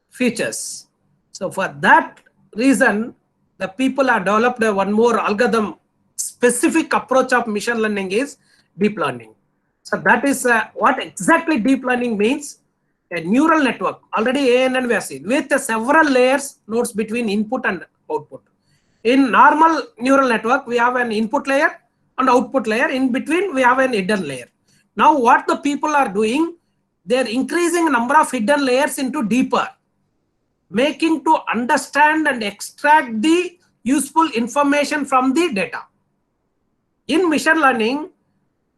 features. So for that reason, the people have developed one more algorithm. Specific approach of machine learning is deep learning. So that is what exactly deep learning means. A neural network, already ANN we have seen, with several layers, nodes between input and output. In normal neural network, we have an input layer and output layer. In between, we have an hidden layer. Now what the people are doing, they are increasing number of hidden layers into deeper, making to understand and extract the useful information from the data. In machine learning,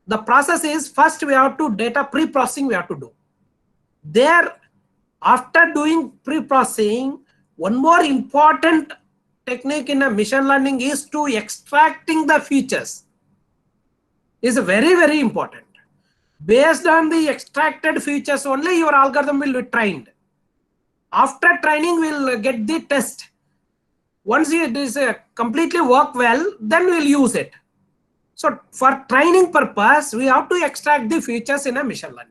the process is first we have to data pre-processing we have to do. There, after doing pre-processing, one more important technique in a machine learning is to extracting the features. Is very, very important. Based on the extracted features only, your algorithm will be trained. After training, we'll get the test. Once it is completely work well, then we'll use it. So for training purpose, we have to extract the features in a machine learning.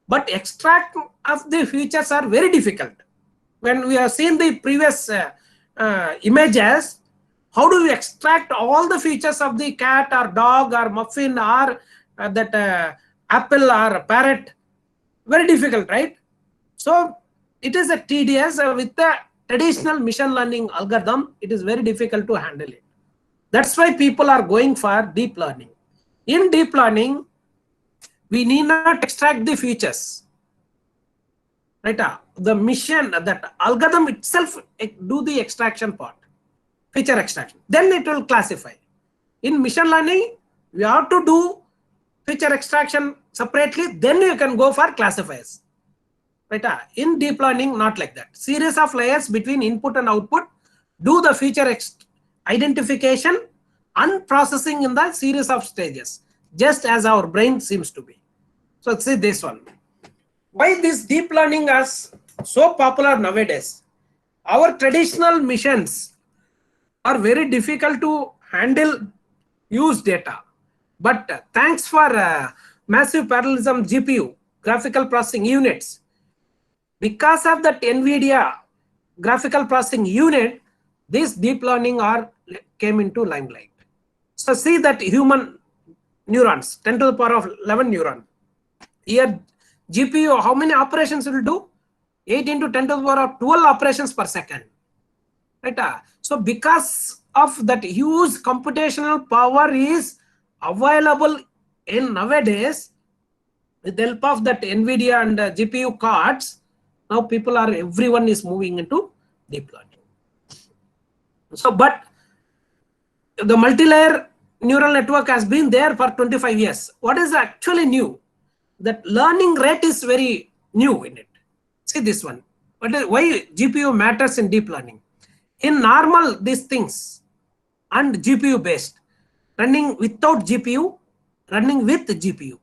But extract of the features are very difficult. When we have seen the previous images, how do we extract all the features of the cat or dog or muffin or that apple or parrot? Very difficult, right? So it is a tedious with the traditional machine learning algorithm. It is very difficult to handle it. That's why people are going for deep learning. In deep learning, we need not extract the features. Right? The mission, that algorithm itself do the extraction part, feature extraction. Then it will classify. In machine learning, we have to do feature extraction separately. Then you can go for classifiers. Right? In deep learning, not like that. Series of layers between input and output do the feature identification and processing in the series of stages, just as our brain seems to be. So let's see this one. Why this deep learning is so popular nowadays? Our traditional missions are very difficult to handle, use data. But thanks for massive parallelism GPU, graphical processing units, because of that NVIDIA graphical processing unit, this deep learning came into limelight. So see that human neurons, 10 to the power of 11 neuron. Here GPU, how many operations will do? 8 into 10 to the power of 12 operations per second. Right? So because of that huge computational power is available in nowadays, with the help of that NVIDIA and GPU cards, now everyone is moving into deep learning. So, but the multi-layer neural network has been there for 25 years. What is actually new? That learning rate is very new in it. See this one. Why GPU matters in deep learning? In normal, these things and GPU based, running without GPU, running with GPU.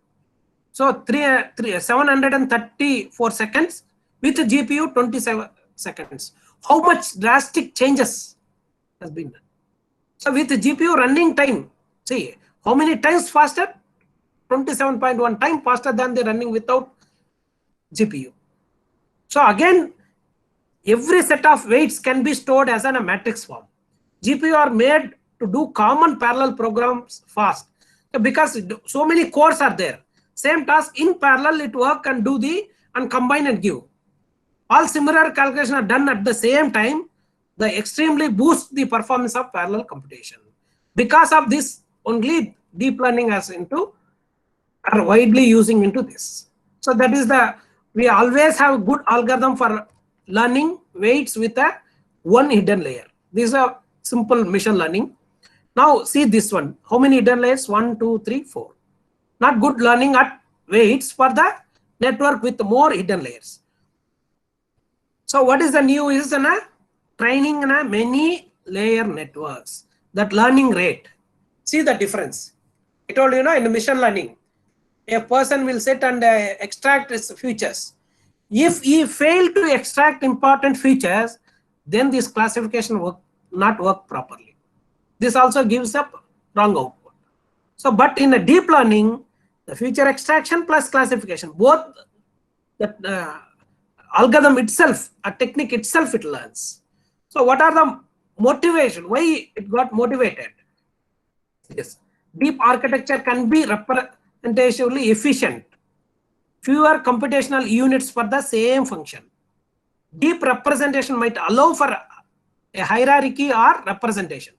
So 734 seconds with GPU 27 seconds. How much drastic changes has been done? So with the GPU running time, see how many times faster? 27.1 times faster than the running without GPU. So again, every set of weights can be stored as in a matrix form. GPU are made to do common parallel programs fast. So because so many cores are there, same task in parallel it work and do and combine and give. All similar calculations are done at the same time. They extremely boost the performance of parallel computation. Because of this, only deep learning are widely using into this. So that is we always have good algorithm for learning weights with one hidden layer. This is a simple machine learning. Now see this one. How many hidden layers? 1, 2, 3, 4. Not good learning at weights for the network with more hidden layers. So what is the new is training many layer networks. That learning rate. See the difference. I told you, in machine learning, a person will sit and extract its features. If he fail to extract important features, then this classification will not work properly. This also gives up wrong output. So, but in a deep learning, the feature extraction plus classification, both the algorithm itself, a technique itself, it learns. So, what are the motivation? Why it got motivated? Yes, deep architecture can be representatively efficient. Fewer computational units for the same function. Deep representation might allow for a hierarchy or representation.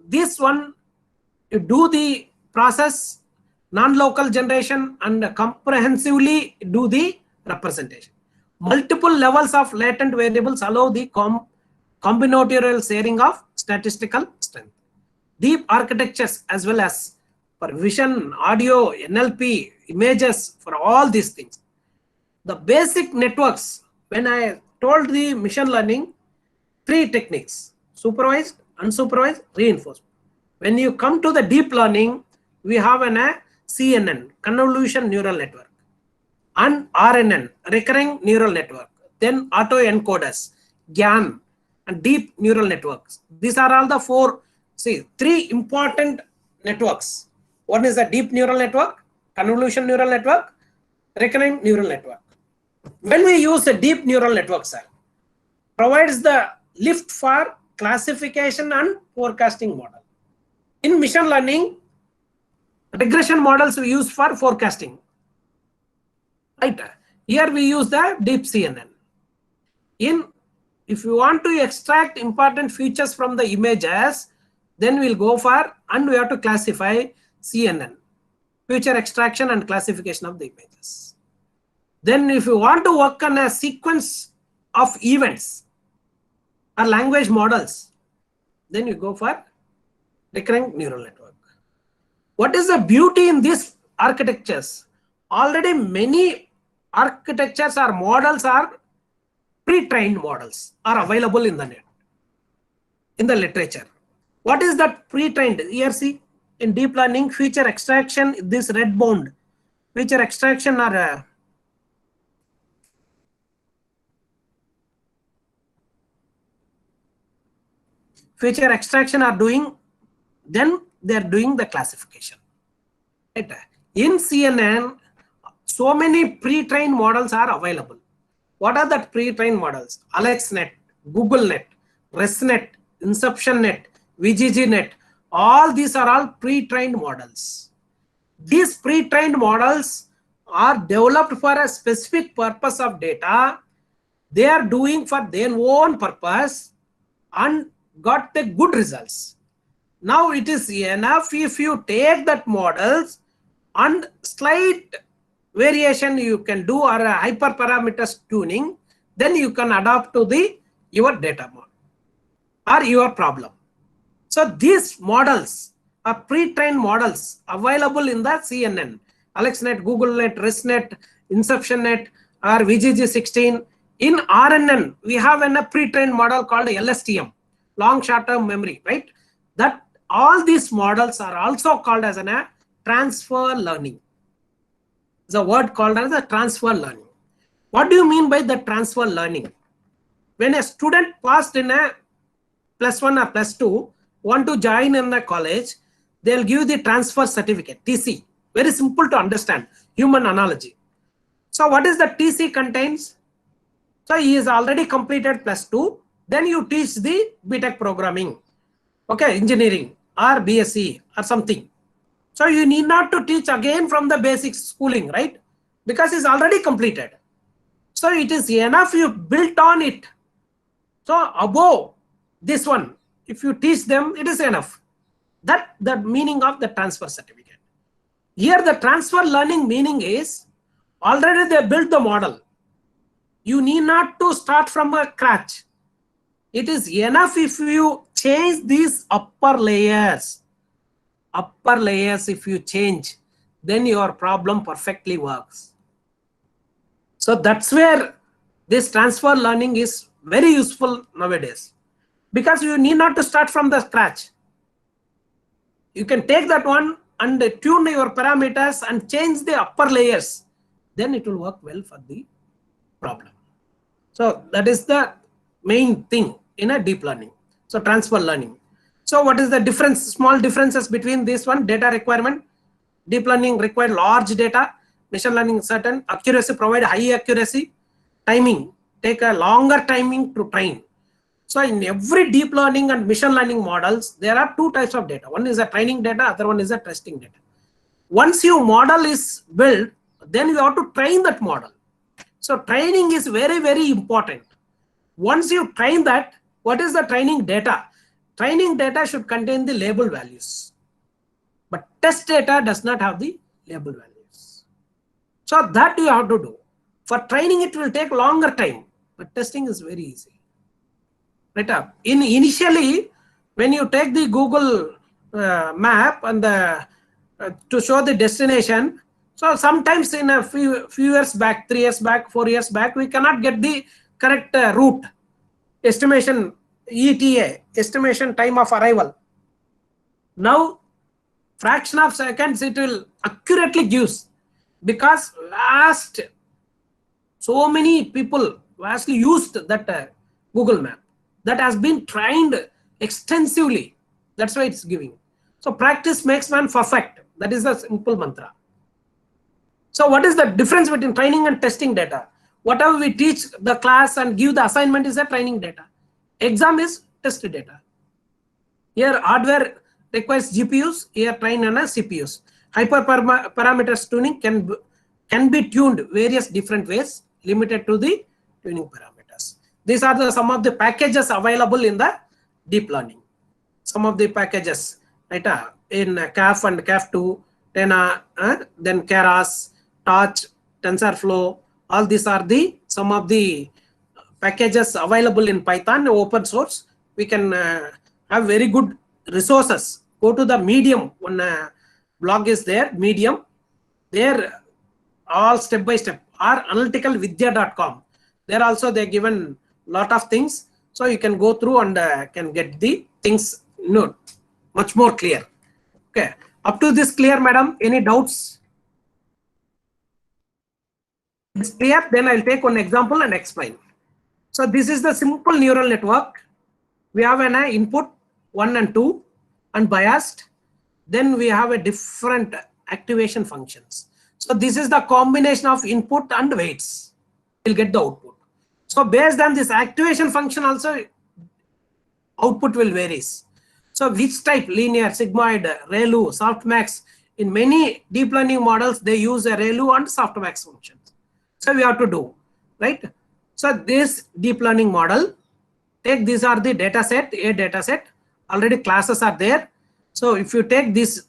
This one, you do the process non-local generation and comprehensively do the representation. Multiple levels of latent variables allow the combinatorial sharing of statistical strength. Deep architectures as well as for vision, audio, NLP, images, for all these things. The basic networks, when I told the machine learning, 3 techniques: supervised, unsupervised, reinforcement. When you come to the deep learning, we have a CNN, convolution neural network, and RNN, recurring neural network, then autoencoders, GAN, and deep neural networks. These are all the 3 important networks. One is the deep neural network, convolution neural network, recurring neural network. When we use a deep neural network, sir, provides the lift for classification and forecasting model. In machine learning, regression models we use for forecasting. Right? Here we use the deep CNN. If you want to extract important features from the images, then we'll go for, and we have to classify CNN, feature extraction and classification of the images. Then if you want to work on a sequence of events or language models, then you go for recurrent neural network. What is the beauty in these architectures? Already many architectures or models are pre-trained models are available in the net, in the literature. What is that pre-trained? Here see, in deep learning, feature extraction, this red bound, feature extraction or feature extraction are doing, then they are doing the classification. Right? In CNN, so many pre-trained models are available. What are the pre-trained models? AlexNet, GoogleNet, ResNet, InceptionNet, VGGNet. All these are all pre-trained models. These pre-trained models are developed for a specific purpose of data. They are doing for their own purpose and got the good results. Now it is enough if you take that models and slight variation you can do or a hyperparameters tuning, then you can adapt to your data model or your problem. So these models are pre-trained models available in the CNN, AlexNet, GoogleNet, ResNet, InceptionNet or VGG16. In RNN, we have a pre-trained model called LSTM, long short-term memory, right? That all these models are also called as a transfer learning. It's a word called as a transfer learning. What do you mean by the transfer learning? When a student passed in a +1 or +2, want to join in the college, they'll give the transfer certificate, TC. Very simple to understand, human analogy. So what is the TC contains? So he is already completed +2, then you teach the BTech programming, okay, engineering or BSc or something. So you need not to teach again from the basic schooling, right? Because it's already completed. So it is enough you built on it. So above this one, if you teach them, it is enough. That the meaning of the transfer certificate. Here the transfer learning meaning is already they built the model. You need not to start from a scratch. It is enough if you change these upper layers. Upper layers, if you change, then your problem perfectly works. So that's where this transfer learning is very useful nowadays, because you need not to start from the scratch. You can take that one and tune your parameters and change the upper layers. Then it will work well for the problem. So that is the main thing in a deep learning. So transfer learning. So what is the difference, small differences between this one? Data requirement. Deep learning require large data. Machine learning certain. Accuracy, provide high accuracy. Timing, take a longer timing to train. So in every deep learning and machine learning models, there are two types of data. One is a training data, other one is a testing data. Once your model is built, then you have to train that model. So training is very, very important. Once you train that, what is the training data? Training data should contain the label values, but test data does not have the label values. So that you have to do. For training, it will take longer time, but testing is very easy. Right up. Initially, when you take the Google map and to show the destination, so sometimes in a few years back, 3 years back, 4 years back, we cannot get the correct route estimation, ETA, estimation time of arrival. Now, fraction of seconds it will accurately gives, because so many people vastly used that Google map that has been trained extensively. That's why it's giving. So practice makes man perfect. That is the simple mantra. So what is the difference between training and testing data? Whatever we teach the class and give the assignment is a training data. Exam is test data. Here hardware requires GPUs, here train on a CPUs. Hyperparameters tuning can be tuned various different ways, limited to the tuning parameters. These are some of the packages available in the deep learning. Some of the packages, right? In CAF and CAF2, then Keras, Torch, TensorFlow. All these are some of the packages available in Python, open source. We can have very good resources. Go to the Medium. One blog is there, Medium. There, all step by step. Or analyticalvidya.com. There also they given lot of things, so you can go through and can get the things much more clear. Okay, up to this clear, madam? Any doubts? It's clear. Then I'll take one example and explain. So this is the simple neural network. We have an input 1 and 2 unbiased. Then we have a different activation functions. So this is the combination of input and weights. We'll get the output. So based on this activation function also, output will varies. So which type? Linear, sigmoid, ReLU, softmax. In many deep learning models, they use a ReLU and softmax functions. So we have to do, right? So this deep learning model, take these are the data set, a data set. Already classes are there. So if you take these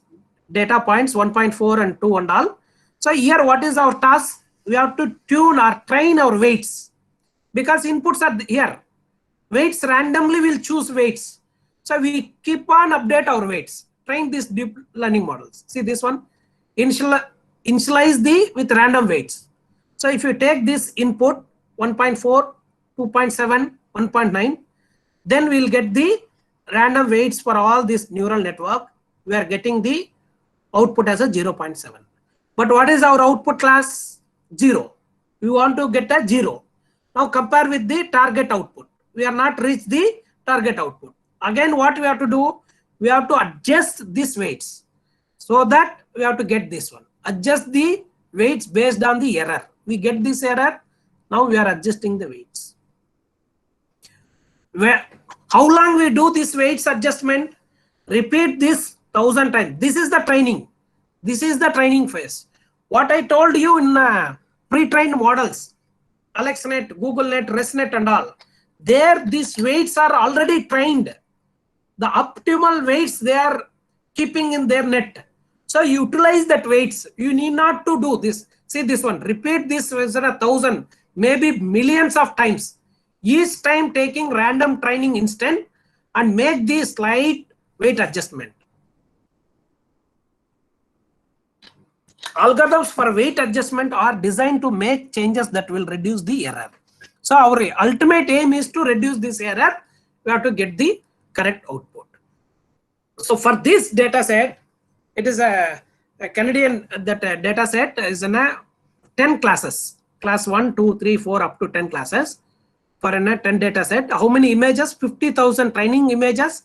data points 1.4 and 2 and all. So here what is our task? We have to tune or train our weights, because inputs are here. Weights randomly will choose weights. So we keep on update our weights. Train these deep learning models. See this one, initialize with random weights. So if you take this input 1.4, 2.7, 1.9, then we'll get the random weights for all this neural network. We are getting the output as a 0.7. But what is our output class? 0. We want to get a 0. Now compare with the target output. We are not reached the target output. Again, what we have to do? We have to adjust these weights so that we have to get this one. Adjust the weights based on the error. We get this error. Now we are adjusting the weights. How long we do this weights adjustment? Repeat this 1000 times. This is the training. This is the training phase. What I told you in pre-trained models, AlexNet, GoogleNet, ResNet and all, there these weights are already trained. The optimal weights they are keeping in their net. So utilize that weights. You need not to do this. See this one. Repeat this 1000, maybe millions of times. Each time taking random training instant and make the slight weight adjustment. Algorithms for weight adjustment are designed to make changes that will reduce the error. So our ultimate aim is to reduce this error. We have to get the correct output. So for this data set, it is a Canadian data set is in a 10 classes, class 1, 2, 3, 4 up to 10 classes for a 10 data set. How many images? 50,000 training images,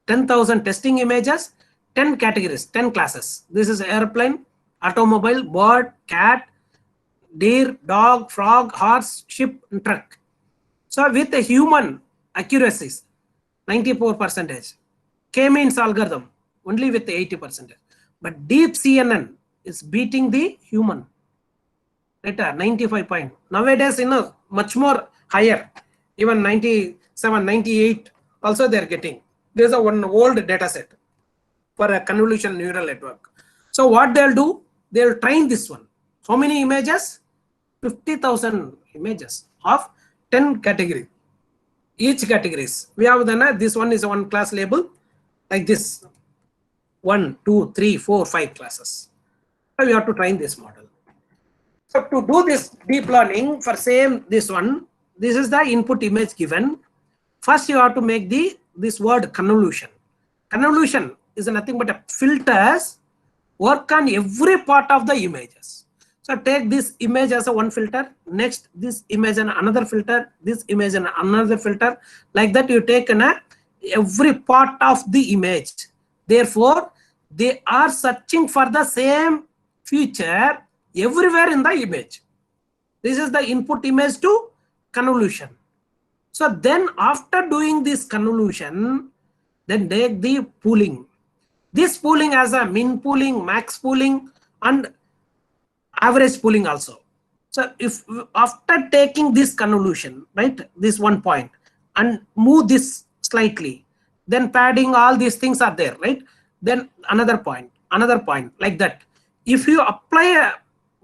10,000 testing images, 10 categories, 10 classes. This is airplane, automobile, bird, cat, deer, dog, frog, horse, ship, and truck. So with the human accuracies, 94%. K-means algorithm, only with 80%. But deep CNN is beating the human. Right, 95 point. Nowadays, much more higher, even 97, 98 also they are getting. There is a one old data set for a convolutional neural network. So what they'll do, they'll train this one. How many images? 50,000 images of 10 categories. Each categories. We have then this one is one class label like this. 1, 2, 3, 4, 5 classes. So we have to train this model. So to do this deep learning for same this one, this is the input image given. First you have to make this word convolution. Convolution is nothing but a filters work on every part of the images. So take this image as a one filter, next this image and another filter, this image and another filter. Like that you take every part of the image. Therefore, they are searching for the same feature everywhere in the image. This is the input image to convolution. So then after doing this convolution, then take the pooling. This pooling has a min pooling, max pooling, and average pooling also. So if after taking this convolution, right, this one point, and move this slightly, then padding, all these things are there, right? Then another point, like that. If you apply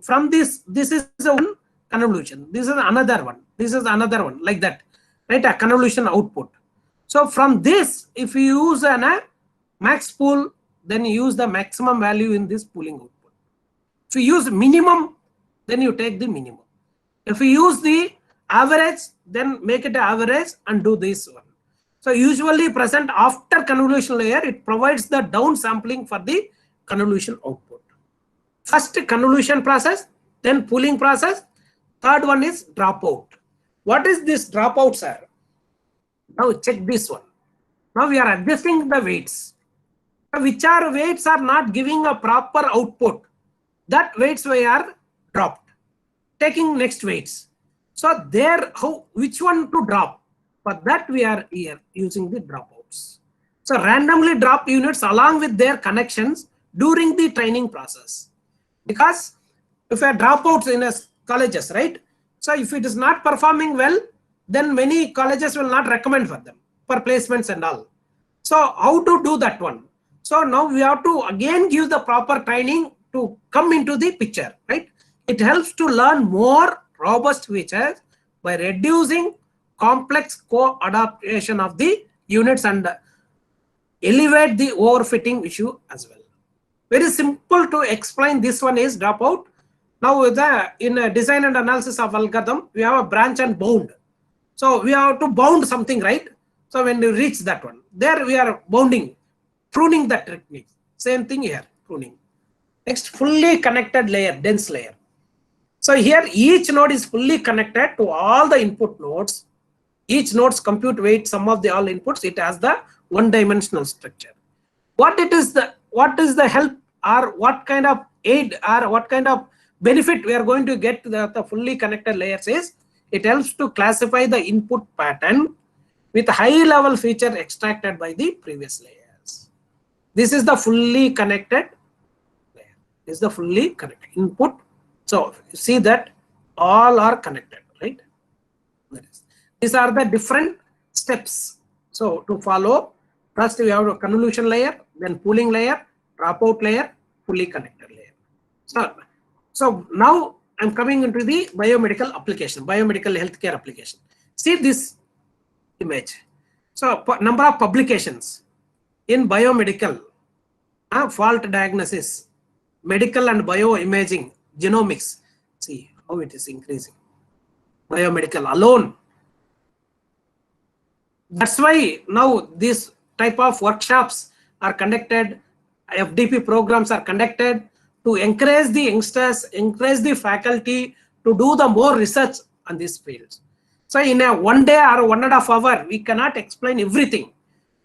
from this is one convolution, this is another one, this is another one, like that, right? A convolution output. So from this, if you use a max pool, then you use the maximum value in this pooling output. If you use minimum, then you take the minimum. If you use the average, then make it average and do this one. So usually present after convolution layer, it provides the downsampling for the convolution output. First convolution process, then pooling process. Third one is dropout. What is this dropout, sir? Now check this one. Now we are adjusting the weights. Which are weights are not giving a proper output. That weights we are dropped. Taking next weights. So there, which one to drop? For that we are here using the dropouts. So randomly drop units along with their connections during the training process. Because if a dropouts in a colleges, right? So if it is not performing well, then many colleges will not recommend for them for placements and all. So how to do that one? So now we have to again give the proper training to come into the picture, right? It helps to learn more robust features by reducing complex co-adaptation of the units and elevate the overfitting issue as well. Very simple to explain this one is dropout. Now in a design and analysis of algorithm, we have a branch and bound. So we have to bound something, right? So when you reach that one, there we are bounding, pruning that technique. Same thing here, pruning. Next, fully connected layer, dense layer. So here each node is fully connected to all the input nodes. Each node's compute weight, sum of the all inputs, it has the one-dimensional structure. What is the help or what kind of aid or what kind of benefit we are going to get to the fully connected layers is it helps to classify the input pattern with high level feature extracted by the previous layers. This is the fully connected layer. This is the fully connected input. So you see that all are connected, right? These are the different steps. So to follow, first we have a convolution layer, then pooling layer, dropout layer, fully connected layer. So now I'm coming into the biomedical application, biomedical healthcare application. See this image. So number of publications in biomedical, fault diagnosis, medical and bioimaging, genomics. See how it is increasing. Biomedical alone. That's why now this type of workshops are conducted, FDP programs are conducted to encourage the youngsters, encourage the faculty to do the more research on these fields. So in a 1 day or 1.5 hours, we cannot explain everything.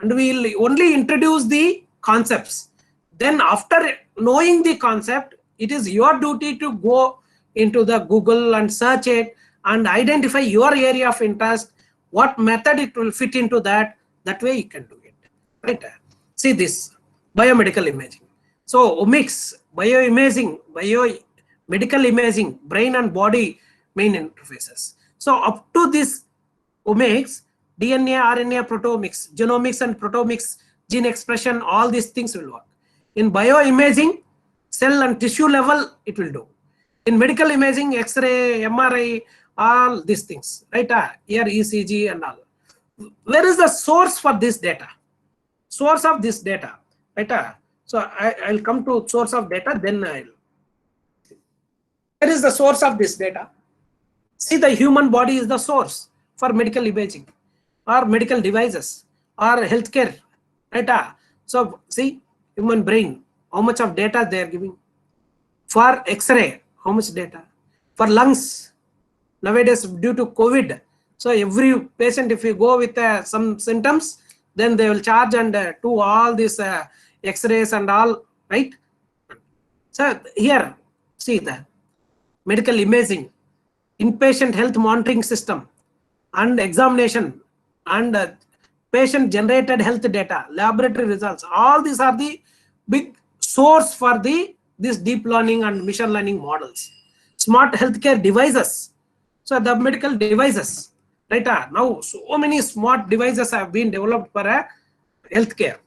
and we will only introduce the concepts. Then after knowing the concept, it is your duty to go into the Google and search it and identify your area of interest, what method it will fit into that. That way you can do it, right? See this biomedical imaging. So omics, bioimaging, biomedical imaging, brain and body main interfaces. So up to this omics, DNA, RNA, proteomics, genomics and proteomics, gene expression, all these things will work. In bioimaging, cell and tissue level, it will do. In medical imaging, X-ray, MRI, all these things, right? Here ECG and all. Where is the source for this data? Source of this data, right? So I'll come to source of data, then where is the source of this data? See, the human body is the source for medical imaging or medical devices or healthcare, right? So see, human brain, how much of data they are giving. For X-ray, how much data? For lungs, nowadays due to COVID, so every patient, if you go with some symptoms, then they will charge and do all these X-rays and all, right? So here, see the medical imaging, inpatient health monitoring system and examination and patient generated health data, laboratory results, all these are the big source for this deep learning and machine learning models. Smart healthcare devices, so the medical devices, right? Now so many smart devices have been developed for healthcare,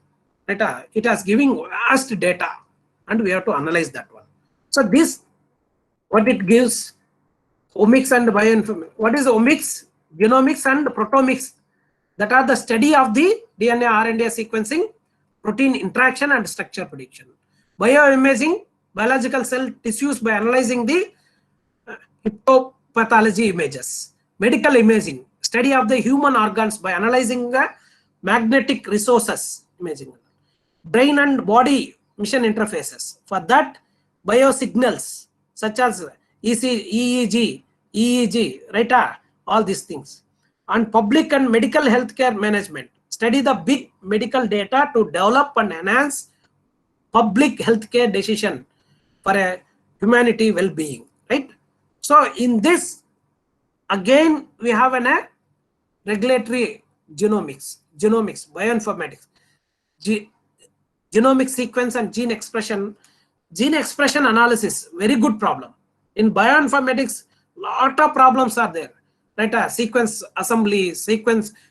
right? It has giving vast data and we have to analyze that one. So this, what it gives, omics and bioinformatics. What is omics? Genomics and proteomics, that are the study of the DNA, RNA sequencing, protein interaction and structure prediction. Bioimaging, biological cell tissues by analyzing the histopathology images. Medical imaging, study of the human organs by analyzing the magnetic resources imaging. Brain and body mission interfaces. For that, biosignals such as EEG, right? All these things. And public and medical healthcare management, study the big medical data to develop and enhance public healthcare decision for a humanity well-being, right? So in this, again, we have a regulatory genomics, bioinformatics, genomic sequence and gene expression analysis, very good problem. In bioinformatics, lot of problems are there, right? Sequence assembly,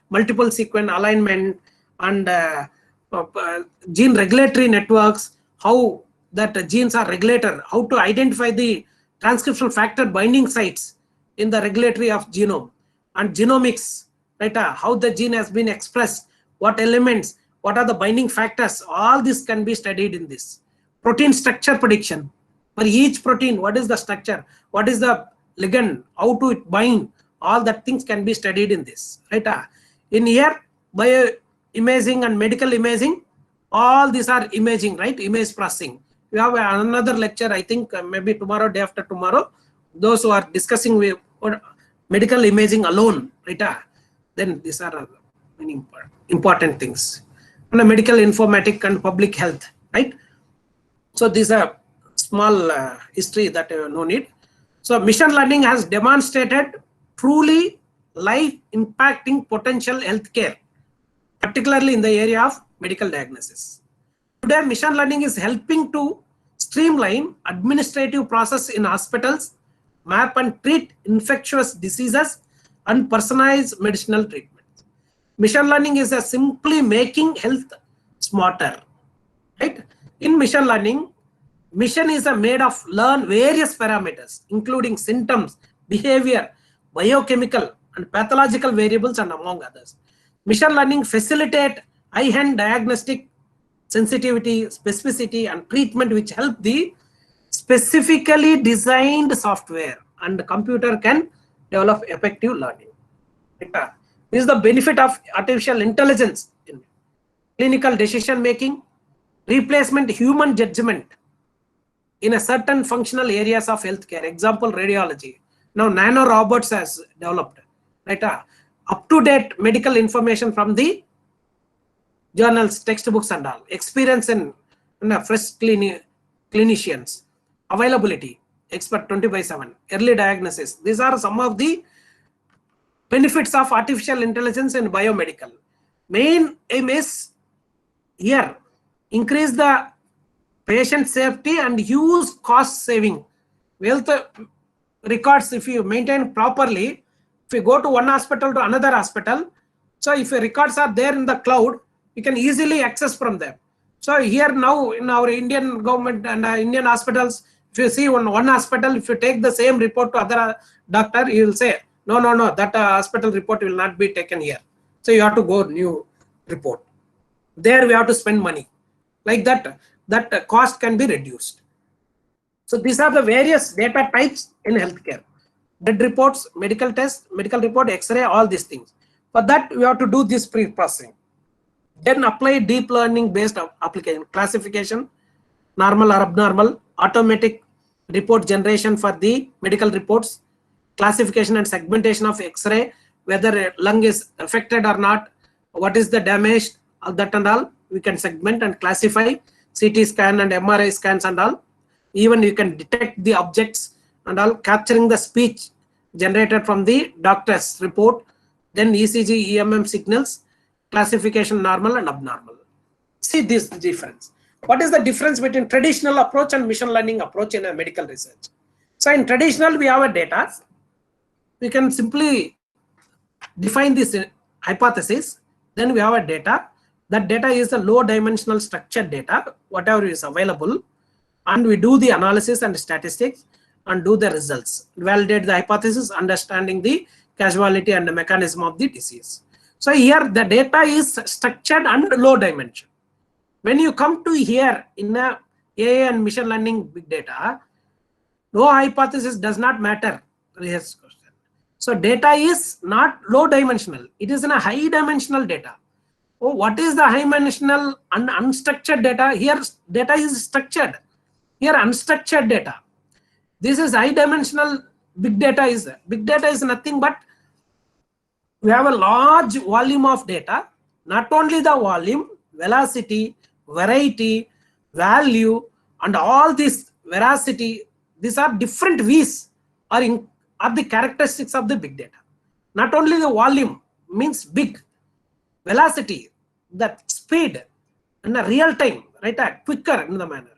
multiple sequence alignment, and gene regulatory networks, how that genes are regulated, how to identify the transcriptional factor binding sites in the regulatory of genome, and genomics, right? How the gene has been expressed, what elements, what are the binding factors, all this can be studied in this. Protein structure prediction, for each protein, what is the structure, what is the ligand, how to it bind, all that things can be studied in this, right? In here, bioimaging and medical imaging, all these are imaging, right? Image processing. We have another lecture, I think maybe tomorrow, day after tomorrow, those who are discussing with medical imaging alone, right? Then these are many important things. And medical informatics and public health, right? So these are small history that no need. So machine learning has demonstrated truly life impacting potential healthcare, particularly in the area of medical diagnosis. Today, machine learning is helping to streamline administrative process in hospitals, map and treat infectious diseases, and personalize medicinal treatments. Machine learning is simply making health smarter, right? In machine learning, machine is made of learn various parameters, including symptoms, behavior, biochemical and pathological variables, and among others. Machine learning facilitate high-end diagnostic sensitivity, specificity, and treatment, which help the specifically designed software, and the computer can develop effective learning. This is the benefit of artificial intelligence in clinical decision making, replacement human judgment in a certain functional areas of healthcare. Example, radiology. Now nano robots has developed, right? Up to date medical information from the journals, textbooks and all, experience in fresh clinicians, availability, expert 24/7, early diagnosis. These are some of the benefits of artificial intelligence in biomedical. Main aim is here, increase the patient safety and use cost saving. Wealth records, if you maintain properly, if you go to one hospital to another hospital, so if your records are there in the cloud, you can easily access from them. So here now in our Indian government and Indian hospitals, if you see one hospital, if you take the same report to other doctor, he will say, no, that hospital report will not be taken here. So you have to go new report. There we have to spend money. Like that cost can be reduced. So these are the various data types in healthcare. Blood reports, medical tests, medical report, X-ray, all these things. For that, we have to do this pre-processing. Then apply deep learning based application, classification, normal or abnormal, automatic report generation for the medical reports, classification and segmentation of X-ray, whether lung is affected or not, what is the damage, all that and all, we can segment and classify, CT scan and MRI scans and all. Even you can detect the objects and all, capturing the speech generated from the doctor's report, then ECG, EMM signals, classification normal and abnormal. See this difference. What is the difference between traditional approach and machine learning approach in a medical research? So in traditional, we have a data. We can simply define this hypothesis. Then we have a data. That data is a low dimensional structured data, whatever is available. And we do the analysis and statistics and do the results. Validate the hypothesis, understanding the causality and the mechanism of the disease. So here the data is structured and low dimension. When you come to here in a AI and machine learning big data, no hypothesis does not matter. So data is not low dimensional. It is in a high dimensional data. Oh, what is the high dimensional and unstructured data? Here data is structured. Here unstructured data. This is high dimensional big data is nothing but we have a large volume of data, not only the volume, velocity, variety, value, and all this veracity, these are different V's are the characteristics of the big data. Not only the volume means big, velocity, the speed, and the real time, right? Quicker in the manner.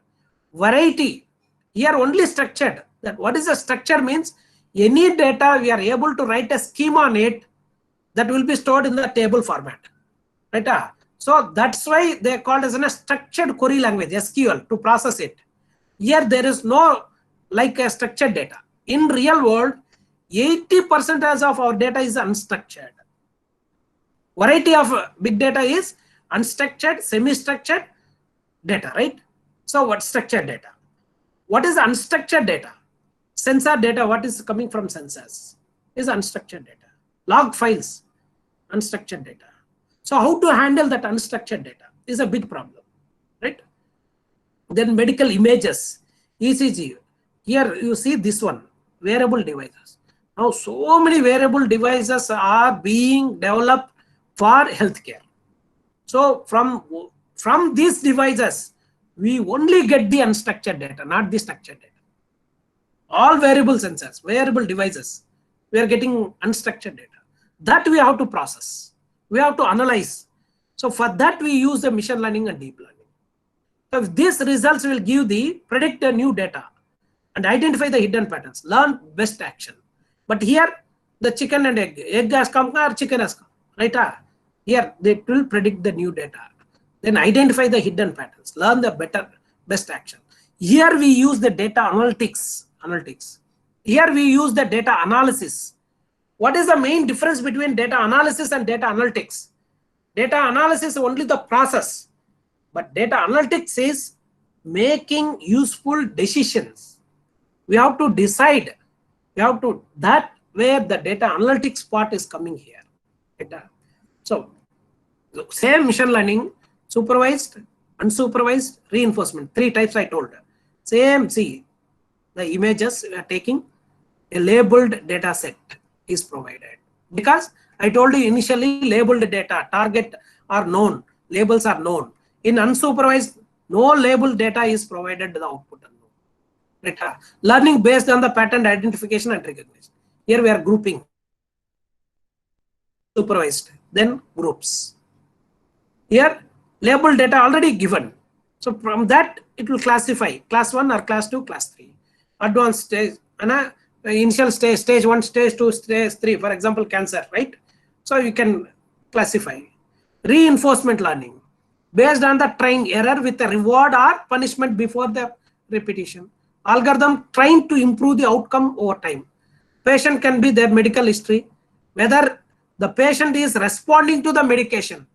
Variety, here only structured. That what is the structure means? Any data we are able to write a schema on it that will be stored in the table format, right? So that's why they are called as a structured query language, SQL, to process it. Here there is no like a structured data. In real world, 80% of our data is unstructured. Variety of big data is unstructured, semi-structured data, right? So what structured data? What is unstructured data? Sensor data, what is coming from sensors is unstructured data. Log files, unstructured data. So how to handle that unstructured data is a big problem, right? Then medical images, ECG. Here you see this one, wearable devices. Now so many wearable devices are being developed for healthcare. So from these devices, we only get the unstructured data, not the structured data. All wearable sensors, wearable devices, we are getting unstructured data. That we have to process. We have to analyze. So for that we use the machine learning and deep learning. So these results will give the predict the new data and identify the hidden patterns, learn best action. But here the chicken and egg has come or chicken has come, right? Here they will predict the new data. Then identify the hidden patterns, learn the best action. Here we use the data analytics. Here we use the data analysis. What is the main difference between data analysis and data analytics? Data analysis is only the process, but data analytics is making useful decisions. We have to decide. We have to that where the data analytics part is coming here. So same machine learning, supervised, unsupervised, reinforcement. 3 types I told. Same, see, the images we are taking, a labeled data set is provided. Because I told you initially labeled data, target are known. labels are known. In unsupervised, no label data is provided to the output unknown. Right? Learning based on the pattern identification and recognition. Here we are grouping. Supervised, then groups. Here label data already given. So from that it will classify class 1 or class 2, class 3. Advanced stage, initial stage, stage 1, stage 2, stage 3, for example, cancer, right? So you can classify. Reinforcement learning, based on the trying error with a reward or punishment before the repetition. Algorithm trying to improve the outcome over time. Patient can be their medical history, whether the patient is responding to the medication.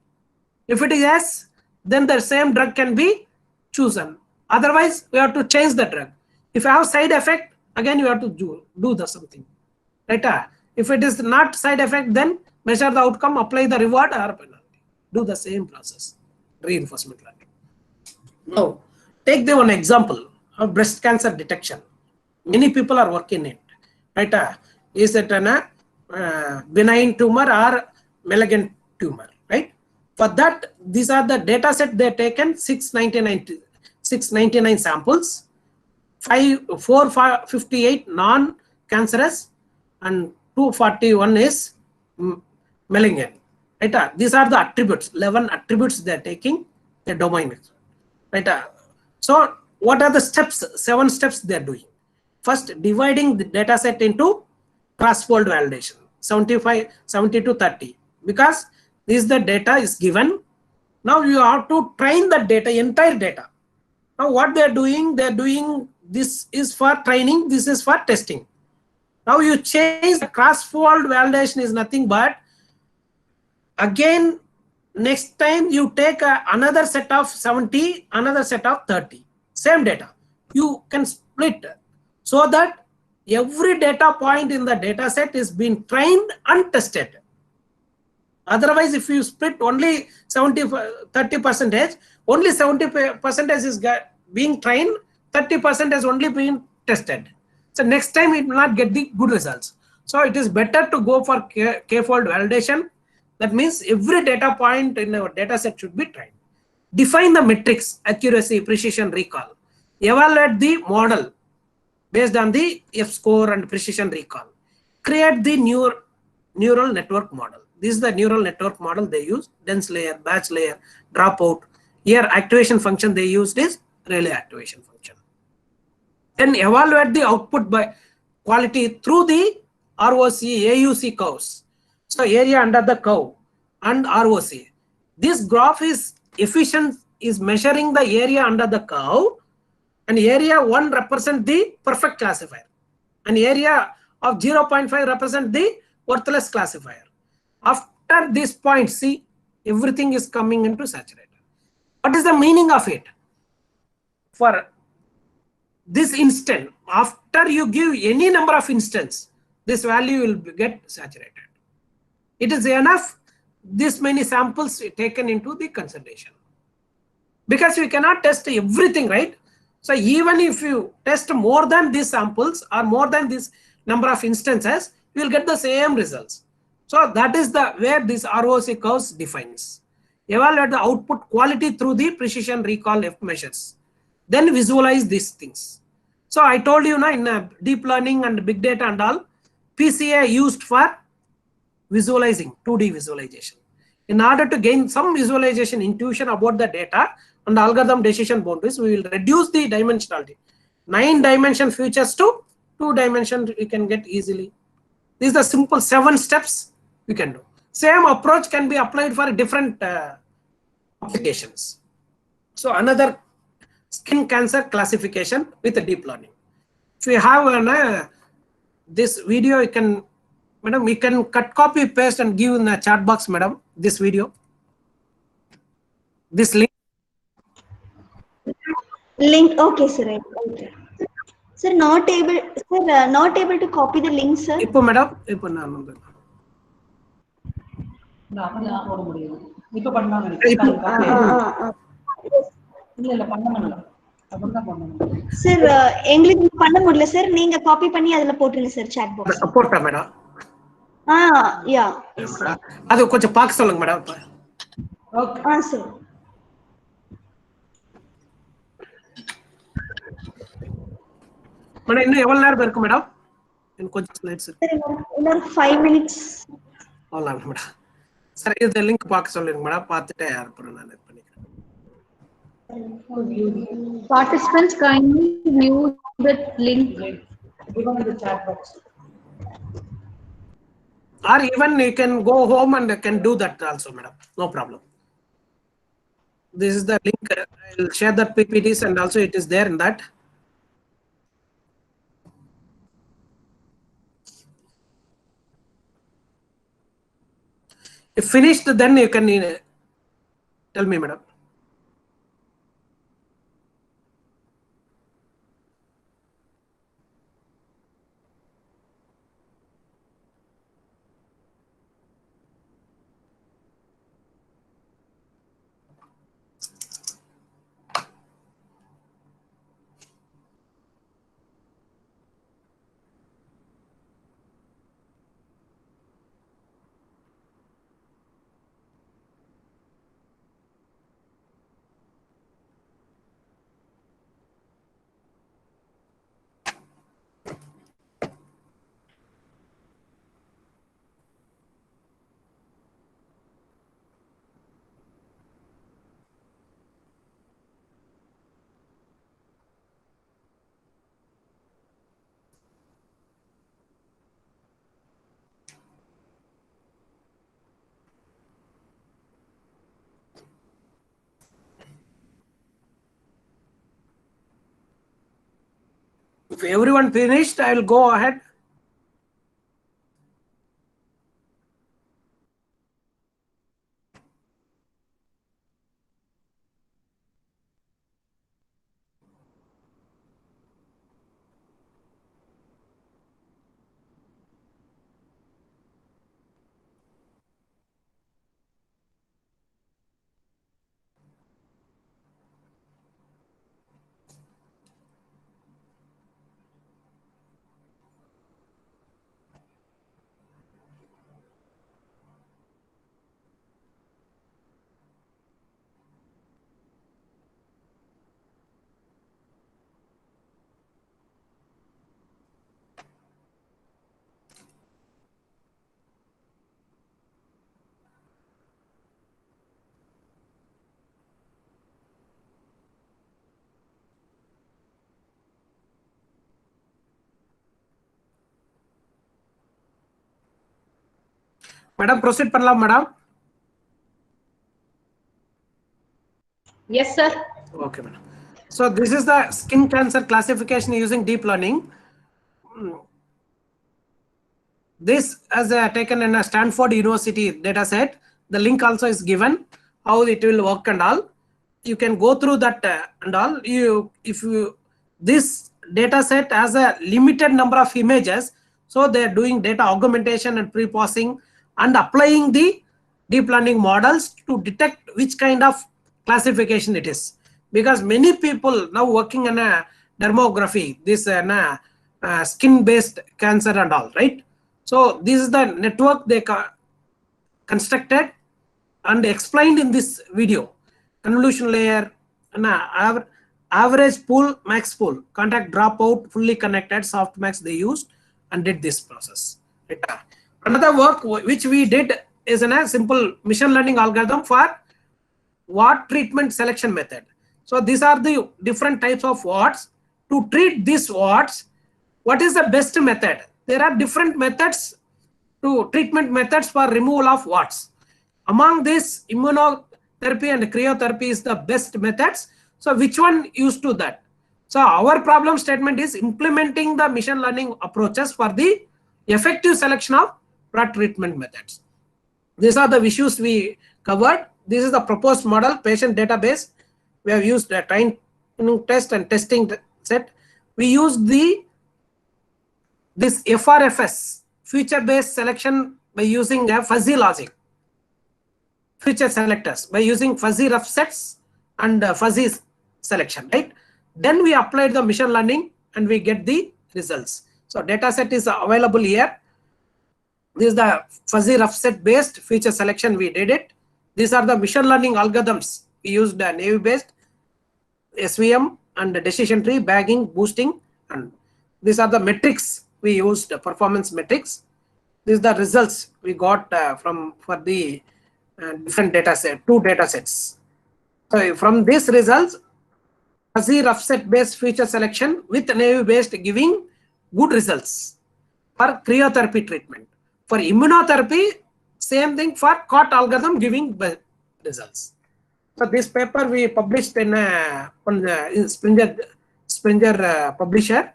If it is yes, then the same drug can be chosen. Otherwise, we have to change the drug. If you have side effect, again you have to do the something. Right? If it is not side effect, then measure the outcome, apply the reward or penalty. Do the same process. Reinforcement learning. Now, take the one example of breast cancer detection. Many people are working it. Right? Is it a benign tumor or malignant tumor? Right? For that, these are the data set they taken 699 samples, 458 non-cancerous and 241 is malignant. Right? These are the attributes, 11 attributes they are taking the domain. Right? So what are the steps? 7 steps they are doing. First, dividing the data set into cross-fold validation, 70 to 30, because this the data is given. Now you have to train the data, entire data. Now what they are doing this is for training, this is for testing. Now you change the cross-fold validation is nothing but again next time you take another set of 70, another set of 30, same data. You can split so that every data point in the data set is being trained and tested. Otherwise, if you split only 30%, only 70% is being trained, 30% is only being tested. So next time it will not get the good results. So it is better to go for k-fold validation. That means every data point in our data set should be trained. Define the metrics, accuracy, precision, recall. Evaluate the model based on the F-score and precision recall. Create the neural network model. This is the neural network model they use, dense layer, batch layer, dropout. Here activation function they used is relay activation function. Then evaluate the output by quality through the ROC, AUC curves. So area under the curve and ROC. This graph is efficient, is measuring the area under the curve, and area 1 represent the perfect classifier, and area of 0.5 represent the worthless classifier. After this point, see, everything is coming into saturated. What is the meaning of it? For this instant, after you give any number of instance, this value will get saturated. It is enough this many samples taken into the consideration. Because we cannot test everything, right? So even if you test more than these samples or more than this number of instances, you will get the same results. So that is the where this ROC curves defines. Evaluate the output quality through the precision recall F measures. Then visualize these things. So I told you now in deep learning and big data and all, PCA used for visualizing, 2D visualization. In order to gain some visualization intuition about the data and algorithm decision boundaries, we will reduce the dimensionality. 9-dimension features to 2-dimension we can get easily. These are the simple 7 steps we can do. Same approach can be applied for different applications. So another skin cancer classification with a deep learning. If we have this video, you can, madam, we can cut, copy, paste and give in the chat box, madam, this video. This link. Link, okay, sir. Okay. Sir, not able to copy the link, sir. Ipo, madam, ipo na. Sir, எங்களுக்கு பண்ண முடியல sir, நீங்க copy பண்ணி அதுல போட்டுருங்க sir chat box. போட்டா madam. யா. அது கொஞ்சம் பார்க்க சொல்லுங்க மேடம். ஓகே. சார். மேடம் இன்னும் எவ்வளவு நேரம் இருக்கு மேடம்? இன்னும் கொஞ்சம் ஸ்லைட்ஸ் இருக்கு. இன்னொரு 5 minutes. அவ்வளவுதான் மேடம். சரி, இந்த லிங்க் பார்க்க சொல்லுங்க மேடம். பார்த்துட்டு அப்புறம் நான் இது பண்ணிக்கிறேன். Participants kindly view the link. Given in the chat box. Or even you can go home and can do that also, madam. No problem. This is the link. I'll share that PPTs and also it is there in that. If finished, then you can tell me, madam. If everyone finished, I will go ahead. Madam, proceed பண்ணலாம் madam. Yes, sir. Okay, madam. So this is the skin cancer classification using deep learning. This as taken in a Stanford University data set. The link also is given, how it will work and all. You can go through that and all. This data set has a limited number of images, so they are doing data augmentation and pre-processing and applying the deep learning models to detect which kind of classification it is. Because many people now working in a dermography, this skin-based cancer and all, right? So this is the network they constructed and explained in this video. Convolution layer, average pool, max pool, contact dropout, fully connected, softmax they used and did this process. Another work which we did is a simple machine learning algorithm for wart treatment selection method. So these are the different types of warts. To treat these warts, what is the best method? There are different methods to treatment methods for removal of warts. Among this, immunotherapy and cryotherapy is the best methods. So which one used to that? So our problem statement is implementing the machine learning approaches for the effective selection of wart treatment methods. These are the issues we covered. This is the proposed model, patient database. We have used a training test and testing set. We used this FRFS, feature-based selection, by using a fuzzy logic. Feature selectors by using fuzzy rough sets and fuzzy selection, right? Then we applied the machine learning and we get the results. So data set is available here. This is the fuzzy rough set based feature selection, we did it. These are the machine learning algorithms. We used Naive based, SVM and decision tree, bagging, boosting, and these are the metrics we used, performance metrics. These are the results we got for the different data set, 2 data sets. So from these results, fuzzy rough set based feature selection with naive based giving good results for cryotherapy treatment. For immunotherapy, same thing for COT algorithm giving results. So this paper we published in Springer publisher.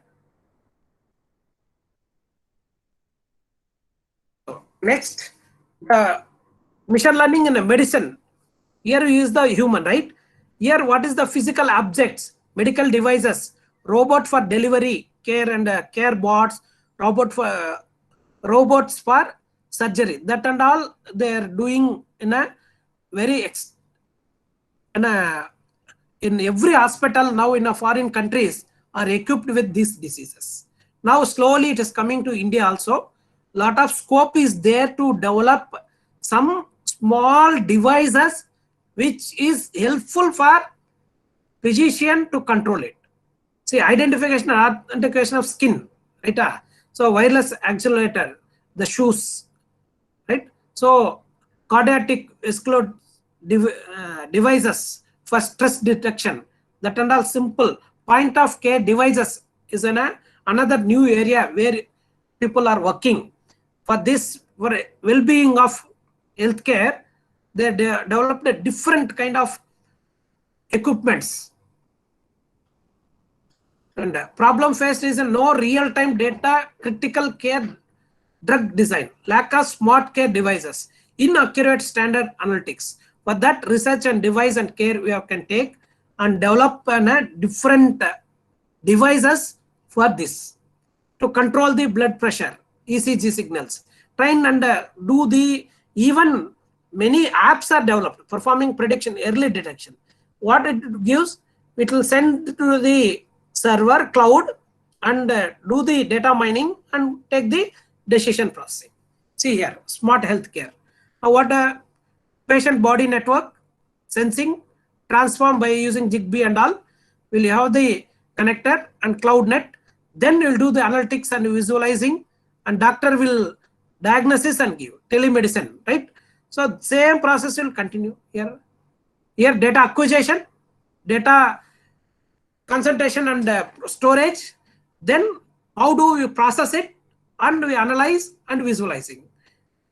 Next, machine learning in medicine. Here we use the human, right? Here, what is the physical objects, medical devices, robot for delivery, care and care bots, robots for surgery. That and all they are doing in a very in every hospital now in a foreign countries are equipped with these diseases. Now slowly it is coming to India also. Lot of scope is there to develop some small devices which is helpful for physician to control it. See, identification and authentication of skin, right? So wireless accelerator, the shoes, right? So cardiac vascular devices for stress detection, that and all simple point of care devices is another new area where people are working. For this, for well-being of healthcare, they developed a different kind of equipments. And problem faced is no real-time data, critical care drug design, lack of smart care devices, inaccurate standard analytics. For that, research and device and care we can take and develop different devices for this to control the blood pressure, ECG signals, train and do the, even many apps are developed performing prediction, early detection. What it gives, it will send to the server cloud and do the data mining and take the decision processing. See here, smart healthcare. Now what a patient body network sensing transform by using Zigbee and all. We'll have the connector and cloud net. Then we'll do the analytics and visualizing, and doctor will diagnosis and give telemedicine, right? So same process will continue here. Here data acquisition, data concentration and storage. Then how do you process it, and we analyze and visualizing.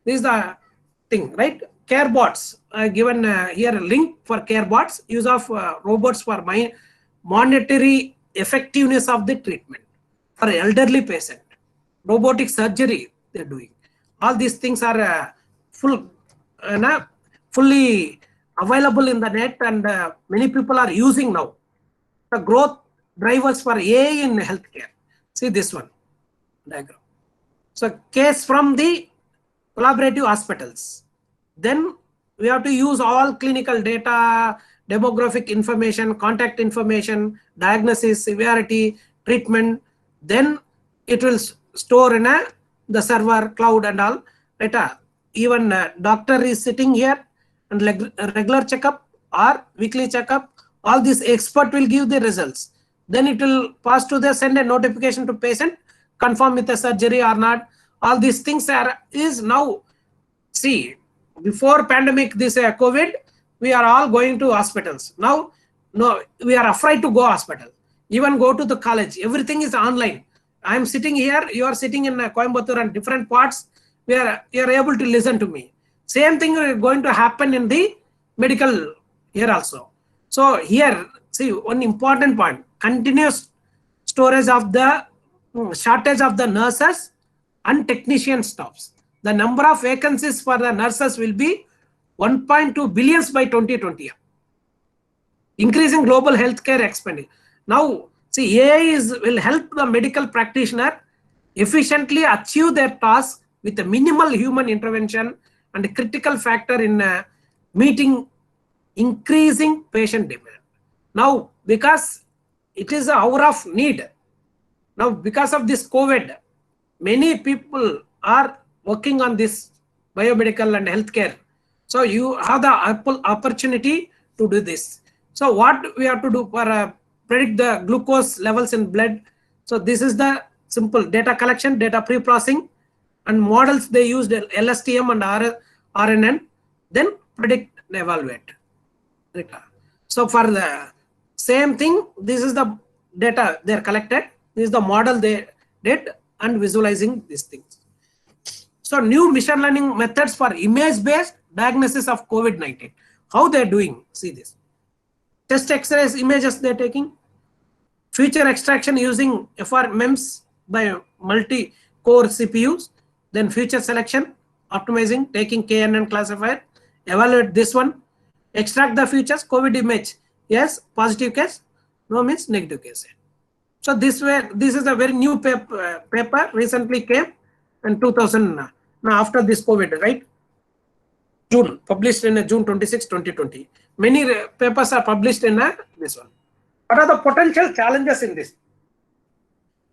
This is the thing, right? Care bots, given here a link for care bots, use of robots for monetary effectiveness of the treatment for elderly patient, robotic surgery they're doing. All these things are fully available in the net, and many people are using now. The growth drivers for AI in healthcare. See this one diagram. So case from the collaborative hospitals. Then we have to use all clinical data, demographic information, contact information, diagnosis, severity, treatment. Then it will store in the server, cloud and all. Right? Even doctor is sitting here and regular checkup or weekly checkup. All this expert will give the results. Then it will pass to the send a notification to patient, confirm with the surgery or not. All these things is now, see, before pandemic, this COVID, we are all going to hospitals. Now, no, we are afraid to go hospital. Even go to the college, everything is online. I am sitting here, you are sitting in Coimbatore and different parts. You are able to listen to me. Same thing is going to happen in the medical here also. So here, see, one important point, continuous storage of the shortage of the nurses and technician staffs. The number of vacancies for the nurses will be 1.2 billions by 2020. Increasing global healthcare expenditure. Now, see, AI will help the medical practitioner efficiently achieve their task with a minimal human intervention, and a critical factor in meeting increasing patient demand. Now, because it is an hour of need. Now, because of this COVID, many people are working on this biomedical and healthcare. So you have the opportunity to do this. So what we have to do for predict the glucose levels in blood. So this is the simple data collection, data pre-processing, and models they used LSTM and RNN, then predict and evaluate. So for the same thing, this is the data they are collected, this is the model they did, and visualizing these things. So new machine learning methods for image-based diagnosis of COVID-19. How they are doing? See this. Test X-rays images they are taking. Feature extraction using FRMEMS by multi-core CPUs. Then feature selection, optimizing, taking KNN classifier. Evaluate this one. Extract the features. COVID image. Yes, positive case. No means negative case. So this way, this is a very new paper recently came in 2000. Now after this COVID, right? June, published in June 26, 2020. Many papers are published in this one. What are the potential challenges in this?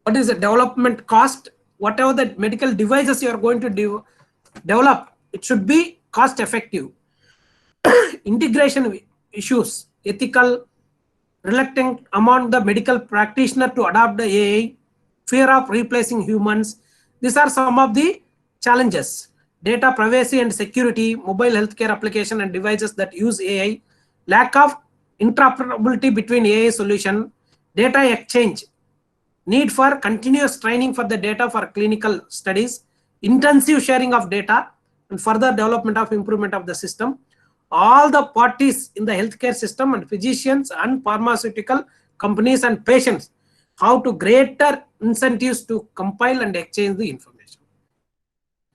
What is the development cost? Whatever the medical devices you are going to develop, it should be cost effective. Integration issues, ethical, reluctant among the medical practitioner to adopt the AI, fear of replacing humans. These are some of the challenges. Data privacy and security, mobile healthcare application and devices that use AI, lack of interoperability between AI solution, data exchange, need for continuous training for the data for clinical studies, intensive sharing of data, and further development of improvement of the system. All the parties in the healthcare system and physicians and pharmaceutical companies and patients how to greater incentives to compile and exchange the information.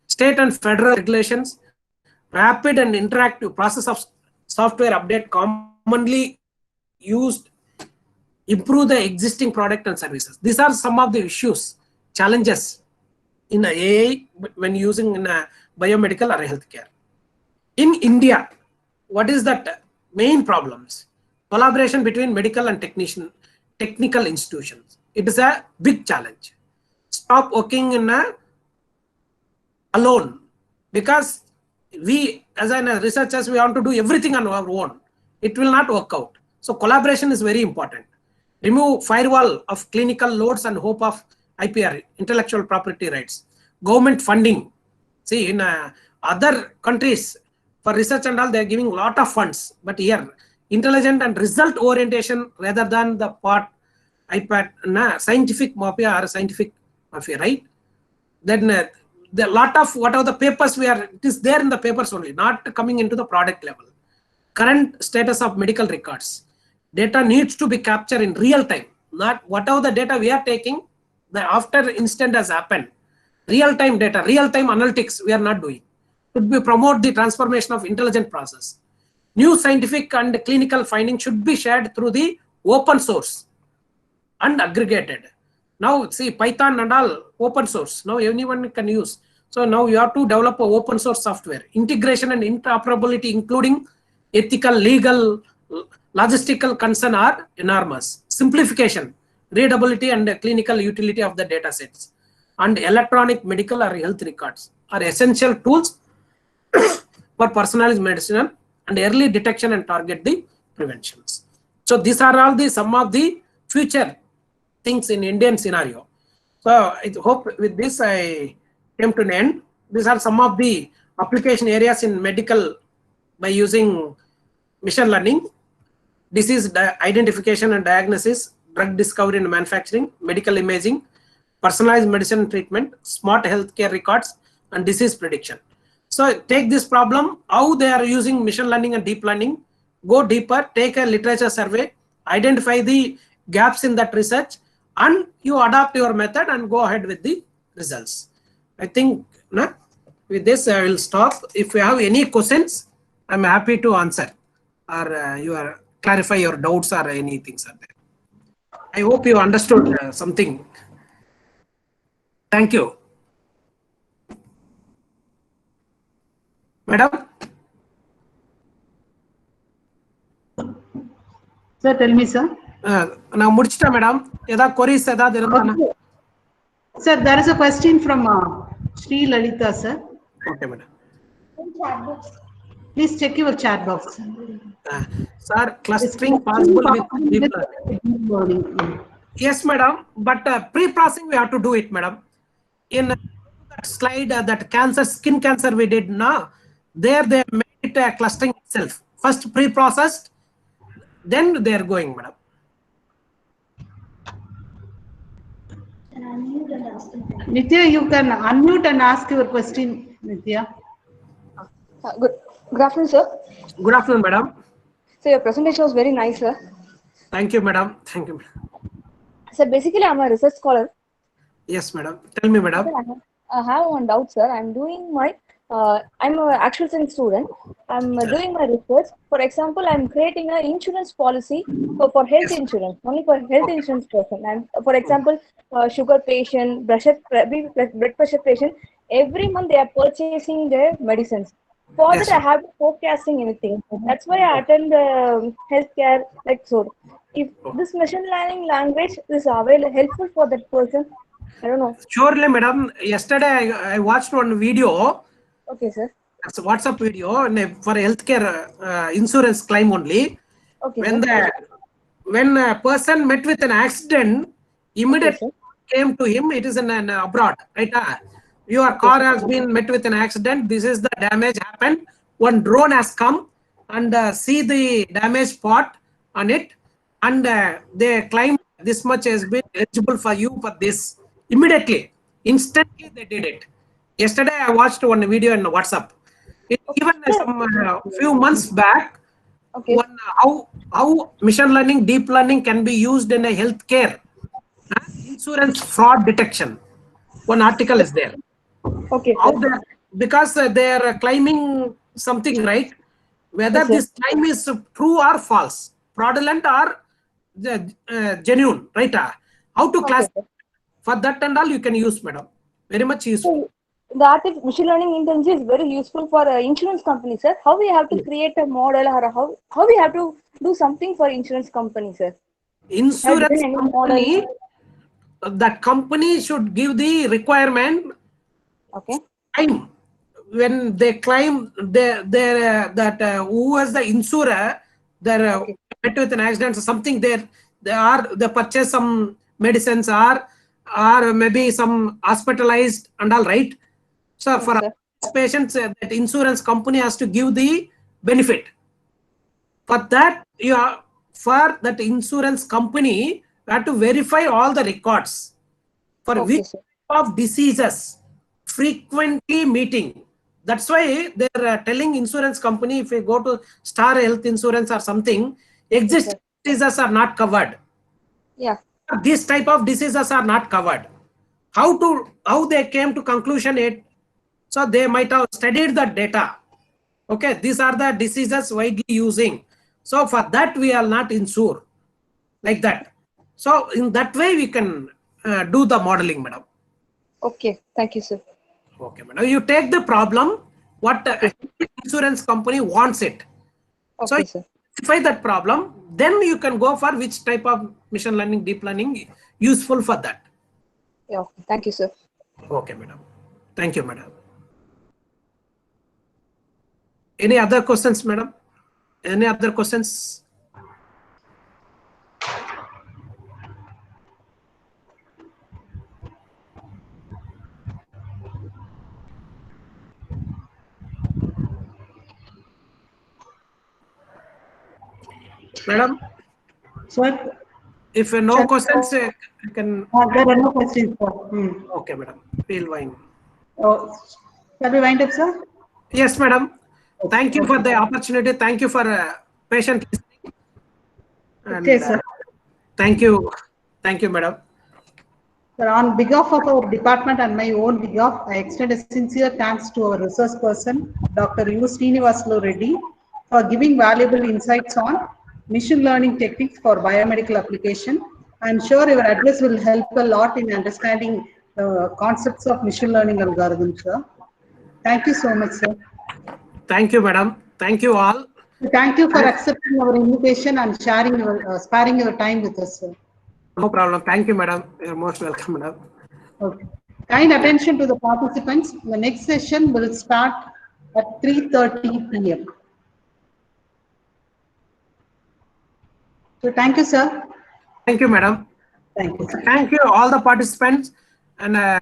State and federal regulations, rapid and interactive process of software update commonly used, improve the existing product and services. These are some of the issues, challenges in AI when using in a biomedical or healthcare. In India, what is that main problems? Collaboration between medical and technical institutions. It is a big challenge. Stop working in a alone, because we as researchers we want to do everything on our own. It will not work out. So collaboration is very important. Remove firewall of clinical loads and hope of IPR, intellectual property rights. Government funding. See, in other countries for research and all, they are giving a lot of funds, but here intelligent and result orientation rather than the part IPAT, scientific mafia or scientific mafia, right? Then the lot of whatever the papers it is there in the papers only, not coming into the product level. Current status of medical records. Data needs to be captured in real time, not whatever the data we are taking, the after incident has happened. Real time data, real time analytics we are not doing. Should be promote the transformation of intelligent process. New scientific and clinical findings should be shared through the open source and aggregated. Now see, Python and all open source, now anyone can use. So now you have to develop a open source software. Integration and interoperability including ethical, legal, logistical concern are enormous. Simplification, readability and clinical utility of the data sets and electronic medical or health records are essential tools for personalized medicine and early detection and target the preventions. So these are all the some of the future things in Indian scenario. So I hope with this I came to an end. These are some of the application areas in medical by using machine learning: disease identification and diagnosis, drug discovery and manufacturing, medical imaging, personalized medicine treatment, smart healthcare records, and disease prediction. So take this problem, how they are using machine learning and deep learning, go deeper, take a literature survey, identify the gaps in that research, and you adapt your method and go ahead with the results. I think with this I will stop. If you have any questions, I'm happy to answer or clarify your doubts or anything. I hope you understood something. Thank you. Madam? Sir, tell me, sir. Now, Murchita, madam, yada queries sada dirana. Sir, there is a question from Sri Lalita, sir. Okay, madam. Please check your chat box. Sir, clustering possible with deep learning. Yes, madam. But pre-processing we have to do it, madam. In that slide, that cancer, skin cancer we did now, there they made it clustering itself. First pre-processed, then they are going, madam. Nitya, you can unmute and ask your question, Nitya. Good afternoon, sir. Good afternoon, madam. So your presentation was very nice, sir. Thank you, madam. Thank you. So basically, I'm a research scholar. Yes, madam. Tell me, madam. Sir, I have one doubt, sir. I'm an actual science student. I'm doing my research. For example, I'm creating an insurance policy for health insurance, only for health insurance person. And for example, sugar patient, blood pressure patient, every month they are purchasing their medicines. For Yes. that, I have forecasting anything. That's why I attend the healthcare like so. If this machine learning language is available helpful for that person, I don't know. Surely, madam. Yesterday, I watched one video. Okay, sir. It's a WhatsApp video for healthcare insurance claim only. Okay, When sir. when a person met with an accident, immediately Okay, came to him. It is in an abroad, right? Your car has been met with an accident. This is the damage happened. One drone has come and see the damage spot on it, and they claim this much has been eligible for you for this. Immediately, instantly they did it. Yesterday, I watched one video in WhatsApp. Even some few months back, Okay. one how machine learning, deep learning can be used in a healthcare insurance fraud detection. One article is there. Okay, How sir. because they are claiming something, right? Whether Yes, sir. this claim is true or false, fraudulent or genuine, right? How to Okay, class sir. for that and all you can use, madam. Very much useful. So the artificial machine learning intelligence is very useful for insurance companies, sir. How we have to create a model or how we have to do something for insurance company, sir? Have Insurance given any company, model? that company should give the requirement Okay. time when they claim that who was the insurer, they're Okay. met with an accident or something, they purchase some medicines or maybe some hospitalized and all, right? So Yes, for sir. patients, that insurance company has to give the benefit. For that, for that insurance company, you have to verify all the records for Okay, which sir. type of diseases frequently meeting. That's why they're telling insurance company, if you go to Star Health Insurance or something, Yes, existing sir. diseases are not covered. Yeah. This type of diseases are not covered. How they came to conclusion it? So they might have studied the data. Okay, these are the diseases widely using. So for that we are not insure like that. So in that way we can do the modeling, madam. Okay. Thank you, sir. Okay, madam. You take the problem, what Okay. insurance company wants it. So Okay, you sir. specify that problem, then you can go for which type of machine learning, deep learning useful for that. Yeah. Okay. Thank you, sir. Okay, madam. Thank you, madam. Any other questions, madam? Any other questions? Madam, Sir, if no questions, you can. there are no questions, sir. Okay, madam. We'll wind. Oh, shall we wind up, sir? Yes, madam. Thank you for the opportunity. Thank you for patient listening. And, Okay, sir. thank you. Thank you, madam. Sir, on behalf of our department and my own behalf, I extend a sincere thanks to our resource person, Dr. U. Srinivasulu Reddy, for giving valuable insights on machine learning techniques for biomedical application. I'm sure your address will help a lot in understanding the concepts of machine learning algorithms, sir. Thank you so much, sir. Thank you, madam. Thank you all. Thank you for accepting our invitation and sparing your time with us, sir. No problem. Thank you, madam. You're most welcome, madam. Okay. Kind attention to the participants. The next session will start at 3:30 p.m. So thank you, sir. Thank you, madam. Thank you, sir. Thank you all the participants, and I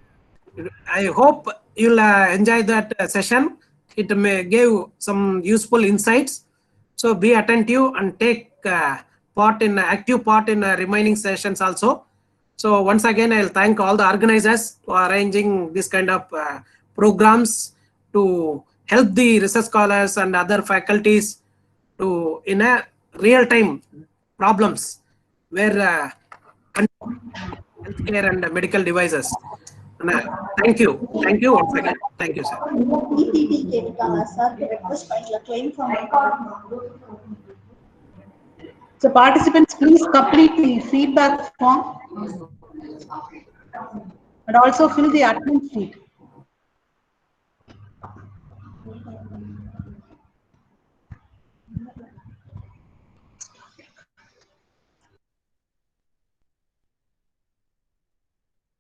hope you'll enjoy that session. It may give some useful insights. So be attentive and take active part in remaining sessions also. So once again, I'll thank all the organizers for arranging this kind of programs to help the research scholars and other faculties to in a real time problems where healthcare and medical devices. And, thank you once again. Thank you, sir. So participants, please complete the feedback form and also fill the attendance sheet.